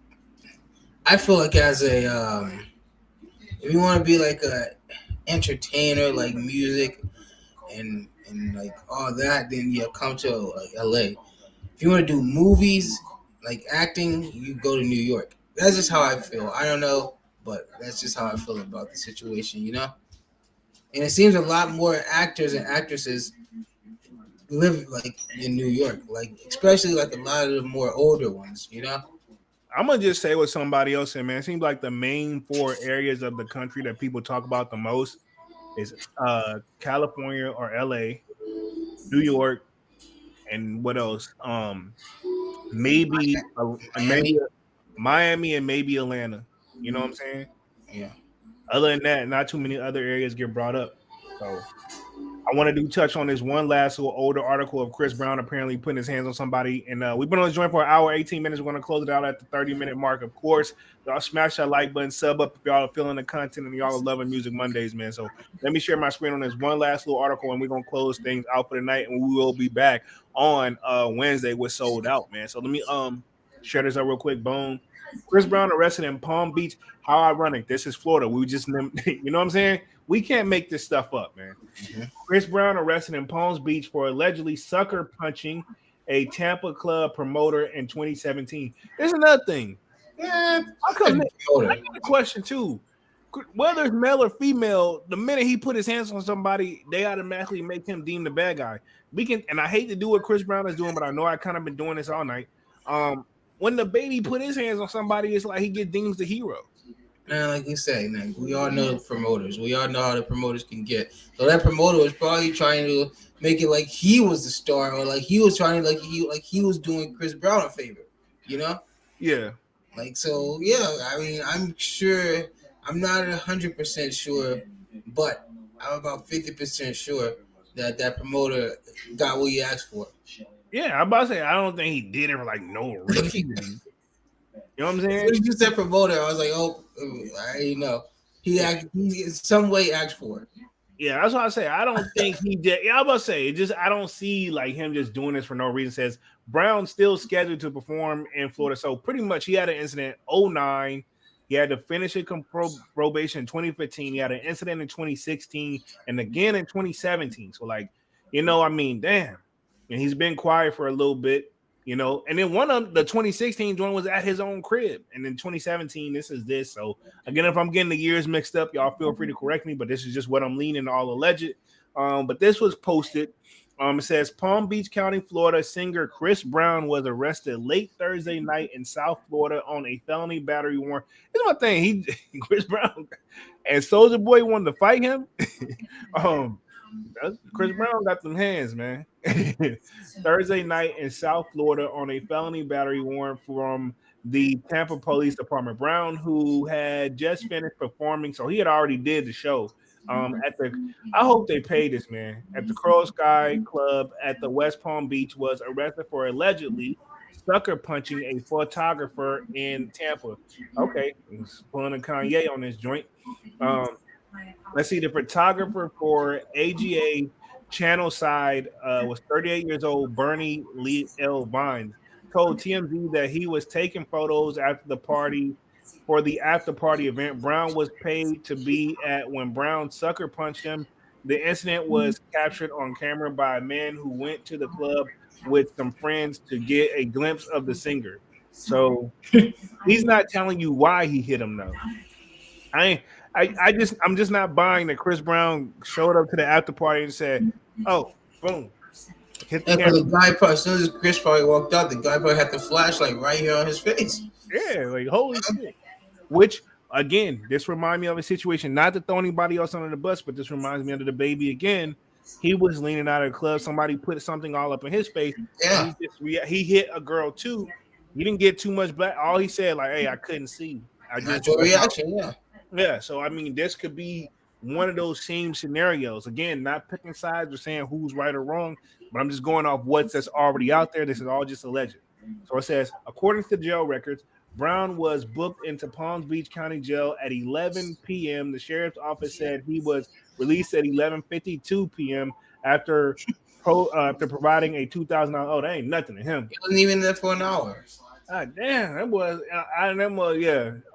as a if you want to be like a entertainer, like music and like all that, then you come to like LA. If you want to do movies, like acting, you go to New York. That's just how I feel. I don't know, but that's just how I feel about the situation, you know? And it seems a lot more actors and actresses live like in New York, like especially like a lot of the more older ones, you know? I'm gonna just say what somebody else said, man. It seems like the main four areas of the country that people talk about the most is California or LA, New York, and what else? Maybe Miami, Miami and maybe Atlanta. You know what I'm saying? yeah. Other than that, not too many other areas get brought up. So I want to do touch on this one last little older article of Chris Brown apparently putting his hands on somebody. And we've been on this joint for an hour, 18 minutes. We're going to close it out at the 30-minute mark. Of course, y'all smash that like button, sub up if y'all are feeling the content and y'all are loving Music Mondays, man. So let me share my screen on this one last little article and we're going to close things out for the night. And we will be back on Wednesday with Sold Out, man. So let me share this up real quick. Boom. Chris Brown arrested in Palm Beach. How ironic. This is Florida. We just, you know what I'm saying? We can't make this stuff up, man. Mhm. Chris Brown arrested in Palm Beach for allegedly sucker punching a Tampa club promoter in 2017. There's another thing. Yeah, How come I promoter. got a question too? Whether it's male or female, the minute he put his hands on somebody, they automatically make him deem the bad guy. We can, and I hate to do what Chris Brown is doing, but I know I kind of been doing this all night. When the baby put his hands on somebody, it's like he get deemed the hero. Man, like you say, man, we all know the promoters. We all know how the promoters can get. So that promoter was probably trying to make it like he was the star, or like he was trying to like he was doing Chris Brown a favor, you know? Yeah, Like so, yeah. I mean, I'm sure. I'm not 100% sure, but I'm about 50% sure that promoter got what he asked for. Yeah, I'm about to say I don't think he did it for like no reason. You know what I'm As saying? soon as you said promoter, I was like, oh, I know. He in some way asked for it. Yeah, that's what I say. I don't think he did. Yeah, I'm about to say it just I don't see like him just doing this for no reason. Says Brown still scheduled to perform in Florida. So pretty much he had an incident 09. He had to finish his probation in 2015. He had an incident in 2016 and again in 2017. So like, I mean, damn. And he's been quiet for a little bit, And then one of the 2016 joint was at his own crib. And then 2017, this is this. So again, if I'm getting the years mixed up, y'all feel free to correct me, but this is just what I'm leaning all alleged. But this was posted. It says Palm Beach County, Florida singer Chris Brown was arrested late Thursday night in South Florida on a felony battery warrant. Here's my thing. Chris Brown and Soulja Boy wanted to fight him. um, Chris Brown got them hands, man. Thursday night in South Florida on a felony battery warrant from the Tampa Police Department. Brown, who had just finished performing, so he had already did the show. I hope they pay this man at the Crow Sky Club at the West Palm Beach. Was arrested for allegedly sucker punching a photographer in Tampa. Okay, he's pulling a Kanye on this joint. Let's see, the photographer for AGA channel side was 38 years old, Bernie Lee L. Vines, told TMZ that he was taking photos after the party for the after party event Brown was paid to be at when Brown sucker punched him. The incident was captured on camera by a man who went to the club with some friends to get a glimpse of the singer. So he's not telling you why he hit him though. I'm just not buying that Chris Brown showed up to the after party and said, "Oh, boom, hit the And camera." the guy, probably, as soon as Chris probably walked out, the guy probably had the flashlight right here on his face. Yeah, like holy shit. Which again, this reminds me of a situation. Not to throw anybody else under the bus, but this reminds me of the baby again. He was leaning out of the club. Somebody put something all up in his face, Yeah, and he hit a girl too. He didn't get too much black. All he said, like, "Hey, I couldn't see. I just natural reaction. Yeah, Yeah, so I mean, this could be one of those same scenarios. Again, not picking sides or saying who's right or wrong, but I'm just going off what's that's already out there. This is all just alleged. So it says, according to jail records, Brown was booked into Palm Beach County Jail at 11 p.m. The sheriff's office said he was released at 11:52 p.m. after providing a $2,000. Oh, that ain't nothing to him. he wasn't even there for an hour. God damn, that was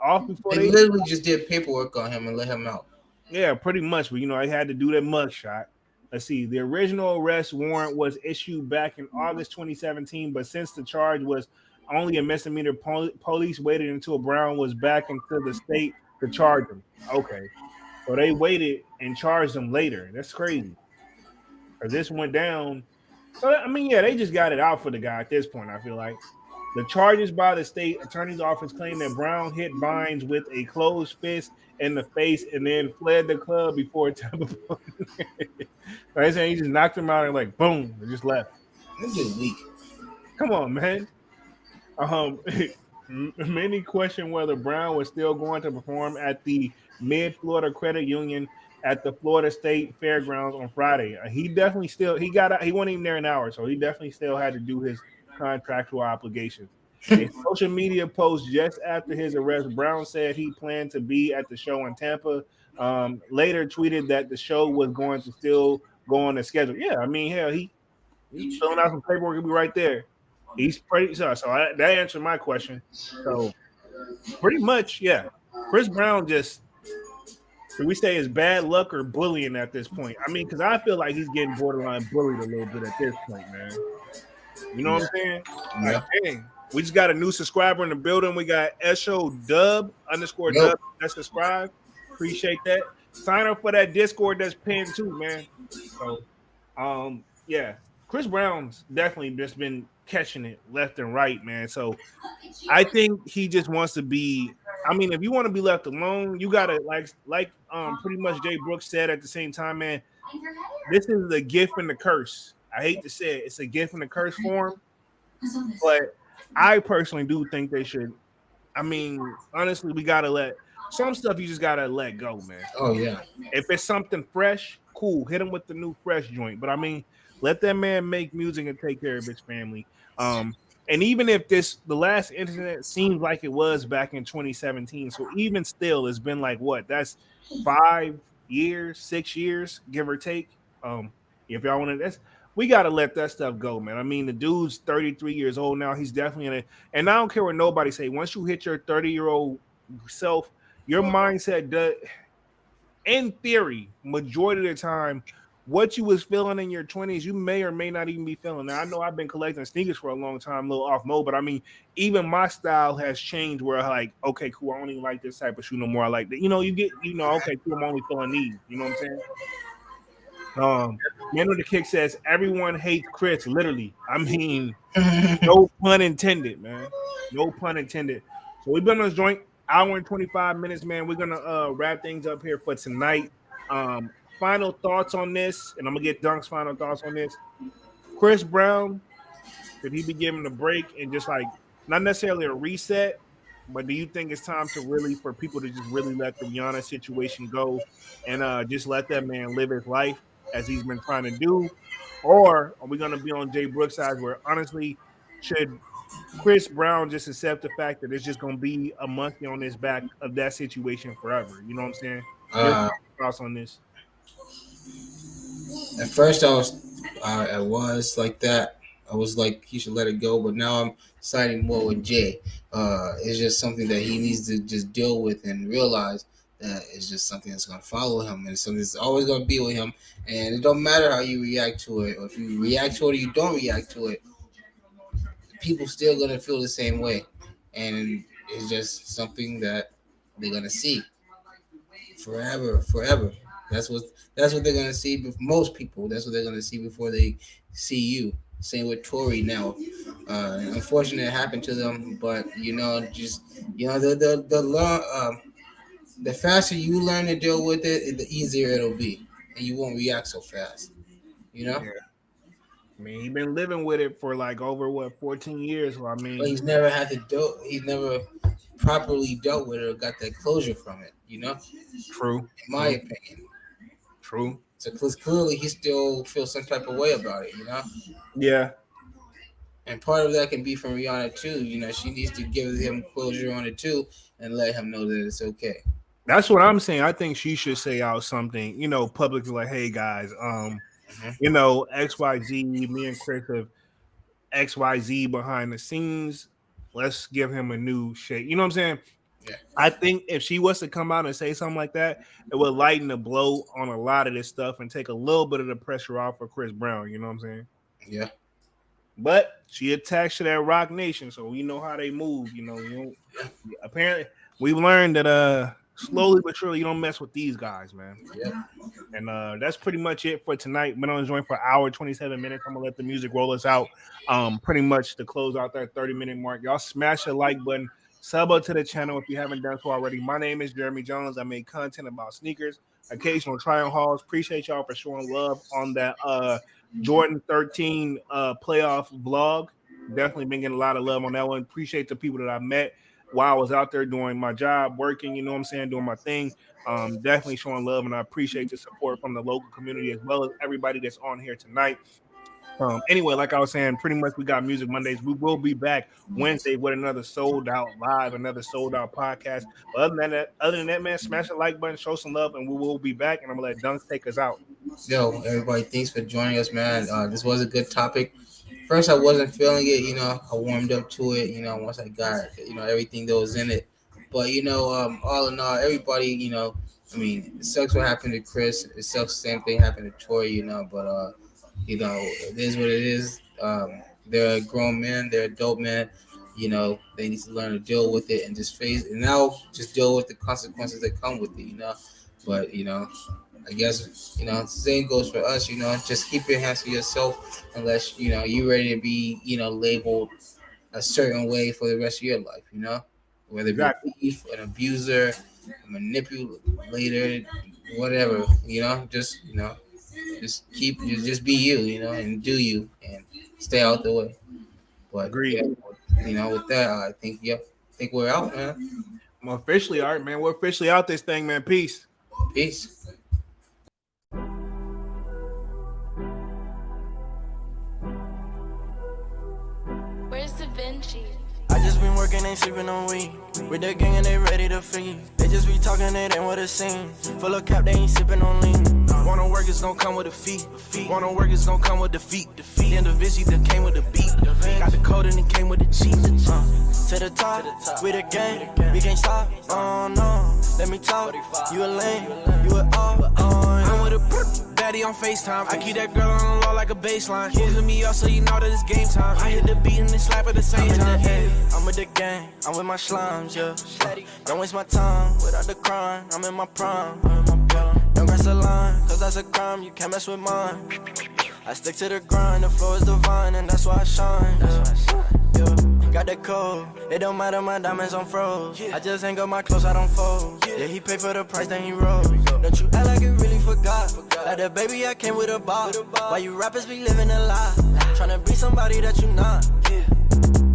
off before They literally just did paperwork on him and let him out. Yeah, pretty much. But I had to do that mug shot. Let's see. The original arrest warrant was issued back in August 2017, but since the charge was only a misdemeanor, police waited until Brown was back into the state to charge him. Okay, so they waited and charged him later. That's crazy. Because this went down. So I mean, yeah, they just got it out for the guy at this point. I feel like. The charges by the state attorney's office claim that Brown hit Vines with a closed fist in the face and then fled the club before Tampa. They saying he just knocked him out and like boom, and just left. This is weak. Come on, man. Many question whether Brown was still going to perform at the Mid Florida Credit Union at the Florida State Fairgrounds on Friday. He definitely still he wasn't even there an hour, so he definitely still had to do his contractual obligations. A social media post just after his arrest, Brown said he planned to be at the show in Tampa. Later tweeted that the show was going to still go on the schedule. Yeah, I mean, hell, he's filling out some paperwork. He'll be right there. He's pretty so. That answered my question. So pretty much, yeah. Chris Brown just, can we say, is bad luck or bullying at this point? I mean, because I feel like he's getting borderline bullied a little bit at this point, man. You know what I'm saying? Yeah. Like, dang. We just got a new subscriber in the building. We got Dub _ that's subscribed. Appreciate that. Sign up for that Discord that's pinned too, man. So, yeah. Chris Brown's definitely just been catching it left and right, man. So I think he just wants to be. I mean, if you want to be left alone, you gotta like pretty much Jay Brooks said at the same time, man. This is the gift and the curse. I hate to say it, it's a gift and a curse for him, but I personally do think they should. I mean, honestly, we gotta let some stuff. You just gotta let go, man. Oh yeah. If it's something fresh, cool. Hit him with the new fresh joint. But I mean, let that man make music and take care of his family. Um, and even if the last incident seems like it was back in 2017, so even still, it's been like what? That's 5 years, 6 years, give or take. If y'all want to, that's we gotta let that stuff go, man. I mean, the dude's 33 years old now. He's definitely in it, and I don't care what nobody say. Once you hit your 30-year-old self, your mindset does, in theory, majority of the time, what you was feeling in your 20s, you may or may not even be feeling. Now, I know I've been collecting sneakers for a long time, a little off mode, but I mean, even my style has changed where like, okay, cool, I don't even like this type of shoe no more. I like that. You get, okay, cool, I'm only feeling these. You know what I'm saying? Man with the Kick says everyone hates Chris, literally. I mean, no pun intended, man. No pun intended. So we've been on this joint hour and 25 minutes, man. We're gonna wrap things up here for tonight. Final thoughts on this, and I'm gonna get Dunk's final thoughts on this. Chris Brown, should he be given a break and just like not necessarily a reset, but do you think it's time to really for people to just really let the Rihanna situation go and just let that man live his life as he's been trying to do? Or are we gonna be on Jay Brooks' side where honestly should Chris Brown just accept the fact that it's just gonna be a monkey on his back of that situation forever? You know what I'm saying? Your Uh, thoughts on this? at first, I was like that. I was like, he should let it go. But now I'm siding more with Jay. It's just something that he needs to just deal with and realize that it's just something that's going to follow him and something that's always going to be with him. And it don't matter how you react to it, or if you react to it or you don't react to it, people still going to feel the same way. And it's just something that they're going to see forever, forever. That's what that's what they're gonna see. With most people, that's what they're gonna see before they see you. Same with Tory now. Unfortunately, it happened to them, but just the faster you learn to deal with it, the easier it'll be, and you won't react so fast. You know. Yeah. I mean, he's been living with it for like over what 14 years. So I But mean, he's never had to do. He's never properly dealt with it or got that closure from it. true, In my true, opinion. true. So clearly, he still feels some type of way about it. Yeah, And part of that can be from Rihanna too. She needs to give him closure on it too and let him know that it's okay. that's what I'm saying. I think she should say out something, publicly like, "Hey guys, Hmm. XYZ, me and Chris have XYZ behind the scenes. Let's give him a new shake." You know what I'm saying? Yeah, I think if she was to come out and say something like that, it would lighten the blow on a lot of this stuff and take a little bit of the pressure off for Chris Brown. You know what I'm saying? yeah, But she attached to that Rock Nation, so we know how they move. Apparently we've learned that slowly but surely you don't mess with these guys, man. yeah. And that's pretty much it for tonight. Been on the joint for an hour, 27 minutes. I'm gonna let the music roll us out. Pretty much to close out that 30-minute mark. Y'all smash the like button, sub up to the channel if you haven't done so already. My name is Jeremy Jones. I make content about sneakers, occasional try on hauls. Appreciate y'all for showing love on that Jordan 13 playoff vlog. Definitely been getting a lot of love on that one. Appreciate the people that I met while I was out there doing my job, working, you know what I'm saying, doing my thing. Definitely showing love, and I appreciate the support from the local community as well as everybody that's on here tonight. Anyway, like I was saying, pretty much we got Music Mondays. We will be back Wednesday with another sold out live, another sold out podcast. But other than that, man, smash the like button, show some love, and we will be back. And I'm gonna let Dunks take us out. Yo, everybody, thanks for joining us, man. This was a good topic. First, I wasn't feeling it. I warmed up to it. Once I got everything that was in it. But all in all, everybody, I mean, it sucks what happened to Chris. It sucks the same thing happened to Tori. But it is what it is. They're a grown man. They're adult men. They need to learn to deal with it and just face and now just deal with the consequences that come with it. But I guess same goes for us. Just keep your hands to yourself unless you're ready to be labeled a certain way for the rest of your life. Whether it be a Exactly. thief, an abuser, a manipulator, whatever. Just be you. And do you and stay out the way. But Agreed. yeah, with that, I think we're out, man. I'm officially, all right, man. We're officially out this thing, man. Peace. Peace. working, ain't sleeping on weed. With the gang and they ready to feed. They just be talking, it ain't what it seems. Full of cap, they ain't sipping on lean. Wanna work, it's gon' come with a fee. Wanna work, it's gon' come with defeat. The individual that came with the beat. Got the code and it came with the cheat. To the top, with the gang, we can't stop. Oh no, let me talk. You a lame, you a all. I'm with a daddy on FaceTime. I keep that girl on the low like a baseline. Holding me up so you know that it's game time. I hit the beat and then slap at the same time. I'm with the gang, I'm with my slimes, yeah. Don't waste my time without the crime. I'm in my prime. Don't cross the line, cause that's a crime. You can't mess with mine. I stick to the grind, the flow is divine, and that's why I shine. Yeah. Got the code, it don't matter, my diamonds on froze. I just hang up my clothes, I don't fold. Yeah, he paid for the price, then he rose. Don't you act like you really forgot. Like the baby, I came with a ball. Why you rappers be living a lie? Tryna be somebody that you not.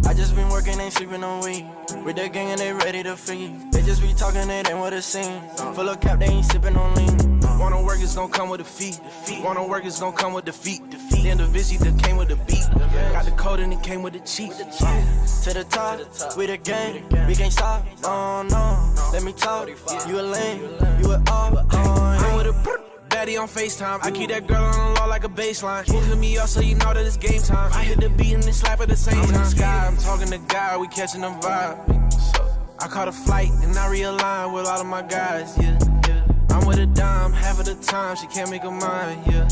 I just been working, ain't sleeping on weed. With the gang and they ready to feed. They just be talking, it ain't what it seems. Full of cap, they ain't sipping on lean. Wanna work, it's gon' come with a fee. Wanna work, it's gon' come with defeat. The individual that came with the beat. Got the code and it came with the cheat. To the top, with the gang, we can't stop. Oh no, let me talk. You a lame, you a all. I'm with a daddy on FaceTime. I keep that girl on the low like a baseline. Holding me up so you know that it's game time. I hit the beat and then slap at the same time. I'm in the sky, I'm talking to God, we catching them vibe. I caught a flight and I realigned with all of my guys, yeah. I'm with a dime, half of the time she can't make her mind, yeah.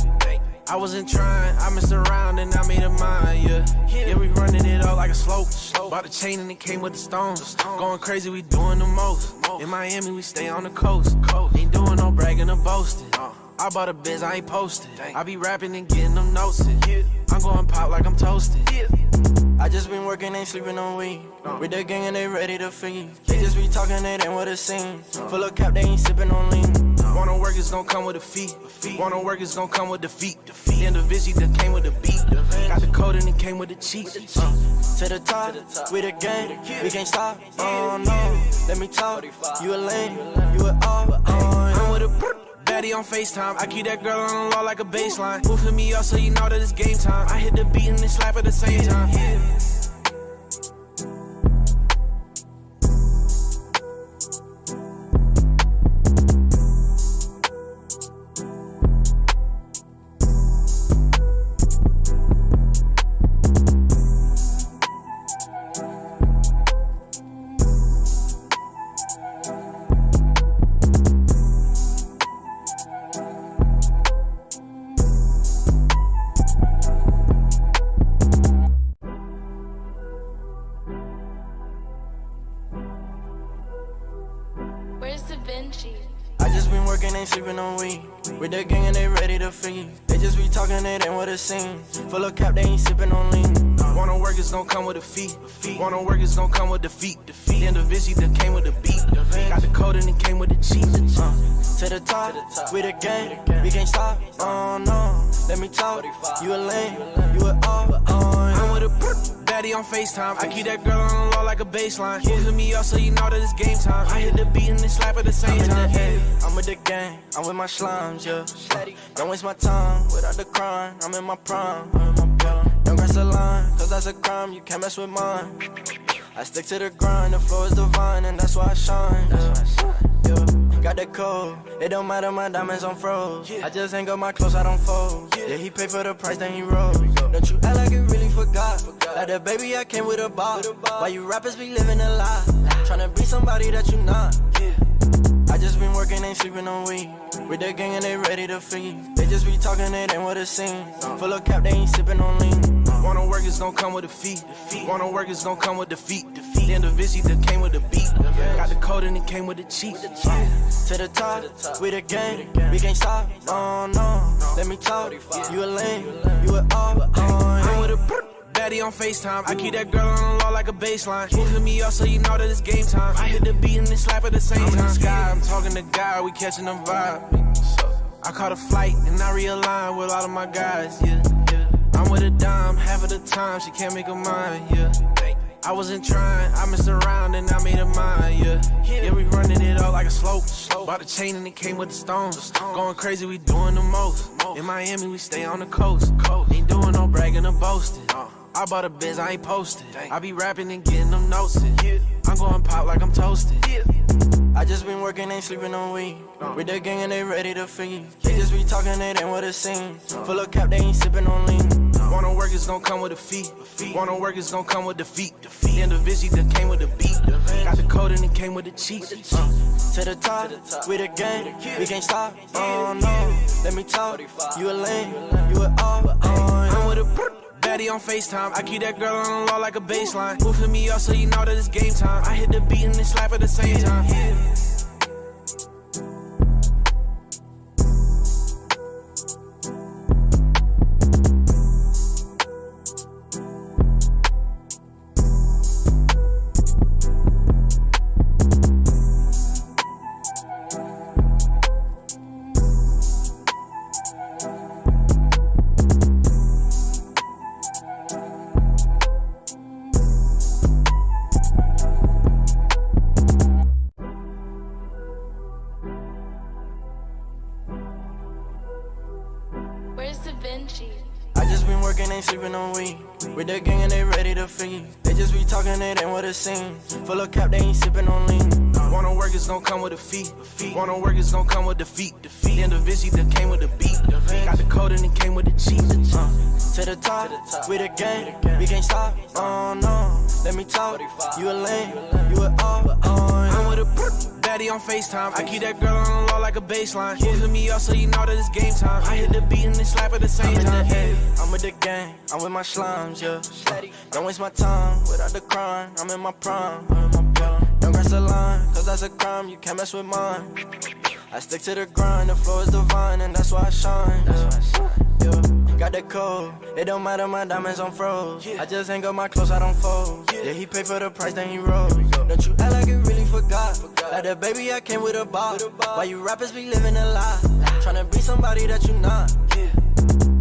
I wasn't trying, I messed around and I made her mine, yeah. Yeah, we running it up like a slope. Bought the chain and it came with the stones. Going crazy, we doing the most. In Miami, we stay on the coast. Ain't doing no bragging or boasting. I bought a biz, I ain't posted. I be rapping and getting them notes. I'm going pop like I'm toasted. I just been working, ain't sleeping on weed. With the gang and they ready to feed. They just be talking, it ain't what it seems. Full of cap, they ain't sipping on lean. Wanna work, it's gon' come with a fee. Wanna work, it's gon' come with defeat. The individual that came with the beat. Got the code and it came with the cheat. To the top, with the gang, we can't stop. Oh no, let me talk. You a lame, you a all. I'm with a daddy on FaceTime. I keep that girl on the low like a baseline. Hoofing me up so you know that it's game time. I hit the beat and then slap at the same time. I just been working, ain't sleeping on weed. With the gang and they ready to feed. They just be talking, it ain't what it seems. Full of cap, they ain't sipping on lean. Wanna work, it's gon' come with a fee. Wanna work, it's gon' come with defeat. The individual that came with the beat. Got the code and it came with the cheat. To the top, with the gang, we can't stop. Oh no, let me talk. You a lame, you a all. I'm with a daddy on FaceTime. I keep that girl on the low like a baseline. Holding me up so you know that it's game time. I hit the beat and then slap at the same time. I'm with the gang, I'm with my slimes, yeah. Don't waste my time without the crime. I'm in my prime. Don't cross the line, cause that's a crime. You can't mess with mine. I stick to the grind, the flow is divine, and that's why I shine. Yeah. Got the code, it don't matter, my diamonds on froze. I just hang up my clothes, I don't fold. Yeah, he paid for the price, then he rose. Don't you act like you really forgot. Like the baby, I came with a ball. Why you rappers be living a lie? Tryna be somebody that you not. I just been working, ain't sleeping on weed. With the gang and they ready to feed. They just be talking, it ain't what it seems. Full of cap, they ain't sipping on lean. Wanna work, it's gon' come with a fee. Wanna work, it's gon' come with defeat. The individual that came with the beat. Got the code and it came with the cheat. To the top, with the gang, we can't stop. Oh no, let me talk. You a lame, you a all. I'm with a daddy on FaceTime. I keep that girl on the low like a baseline. Hoofing me up so you know that it's game time. I hit the beat and then slap at the same time. I'm in the sky, I'm talking to God, we catching them vibe. I caught a flight and I realigned with all of my guys, yeah. I'm with a dime, half of the time she can't make her mind, yeah. I wasn't trying, I messed around and I made her mine, yeah. Yeah, we running it up like a slope. Bought the chain and it came with the stones. Going crazy, we doing the most. In Miami, we stay on the coast. Ain't doing no bragging or boasting. I bought a biz, I ain't posted. I be rapping and getting them notes in. I'm going pop like I'm toasted. I just been working, ain't sleeping on weed. With the gang and they ready to feed. They just be talking, it ain't what it seems. Full of cap, they ain't sipping on lean. Wanna work is gon' come with a fee. Wanna work is gon' come with defeat. The individual that came with the beat. Got the code and it came with the cheat. To the top, with the gang, we can't stop. Oh no, let me talk. You a lame, you a all. I'm with a baddie on FaceTime. I keep that girl on the low like a baseline. Moving me up so you know that it's game time. I hit the beat and then slap at the same time. Where's the Vinci? I just been working, ain't sleeping on weed. With the gang and they ready to feed. They just be talking, it ain't what it seems. Full of cap, they ain't sipping on lean. Wanna work is gon' come with a fee. Wanna work is gon' come with defeat. The individual that came with the beat. Got the code and it came with the cheat. To the top, with the gang, we can't stop. Oh no, let me talk. You a lame, you a all. I'm with a baddie on FaceTime. I keep that girl on the low like a baseline. Moving me up so you know that it's game time. I hit the beat and then slap at the same time. I'm with the gang, I'm with my slimes, yeah. Don't waste my time without the crime. I'm in my prime. Don't cross the line, cause that's a crime. You can't mess with mine. I stick to the grind, the flow is divine, and that's why I shine. Yeah. Got the code, it don't matter, my diamonds on froze. I just hang up my clothes, I don't fold. Yeah, he paid for the price, then he rose. Don't you act like you really forgot. Like the baby, I came with a box. Why you rappers be living a lie? Tryna be somebody that you not.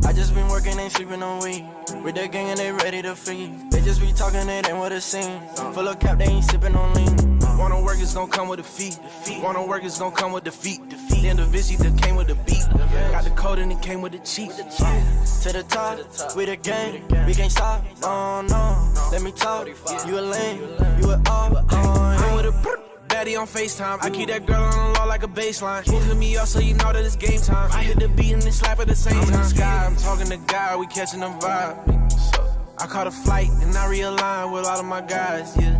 I just been working, ain't sleeping on weed. With the gang and they ready to feed. They just be talking, it ain't what it seems. Full of cap, they ain't sipping on lean. Wanna work is gon' come with a fee. Wanna work is gon' come with defeat. The individual that came with the beat. Got the code and it came with the cheat. To the top, with the gang, we can't stop. Oh no, let me talk. You a lame, you a all. I'm with a baddie on FaceTime. I keep that girl on the low like a baseline. Moving me up so you know that it's game time. I hit the beat and then slap at the same time. I'm in the sky, I'm talking to God, we catching them vibe. I caught a flight and I realigned with all of my guys, yeah.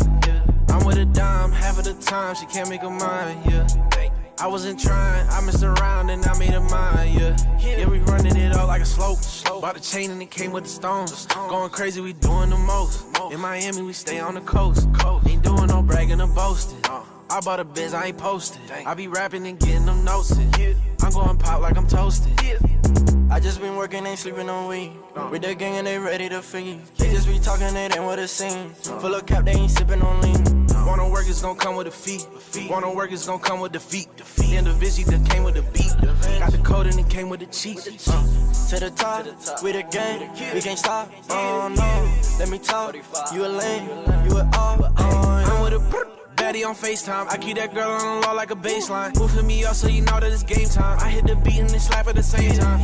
I'm with a dime, half of the time, she can't make her mind, yeah. I wasn't trying, I messed around and I made her mine, yeah. Yeah, we running it up like a slope. Bought a chain and it came with the stones. Going crazy, we doing the most. In Miami, we stay on the coast. Ain't doing no bragging or boasting. I bought a biz, I ain't posted. I be rapping and getting them notes in. I'm going pop like I'm toasted. I just been working, ain't sleeping on weed. With the gang and they ready to feed. They just be talking, it ain't what it seems. Full of cap, they ain't sipping on lean. Wanna work is gon' come with a fee. Wanna work is gon' come with defeat. The individual that came with the beat. Got the code and it came with the cheat. To the top, with the gang, we can't stop. Oh no, let me talk. You a lame, you a all. I'm with a baddie on FaceTime. I keep that girl on the low like a baseline. Moving me up so you know that it's game time. I hit the beat and then slap at the same time.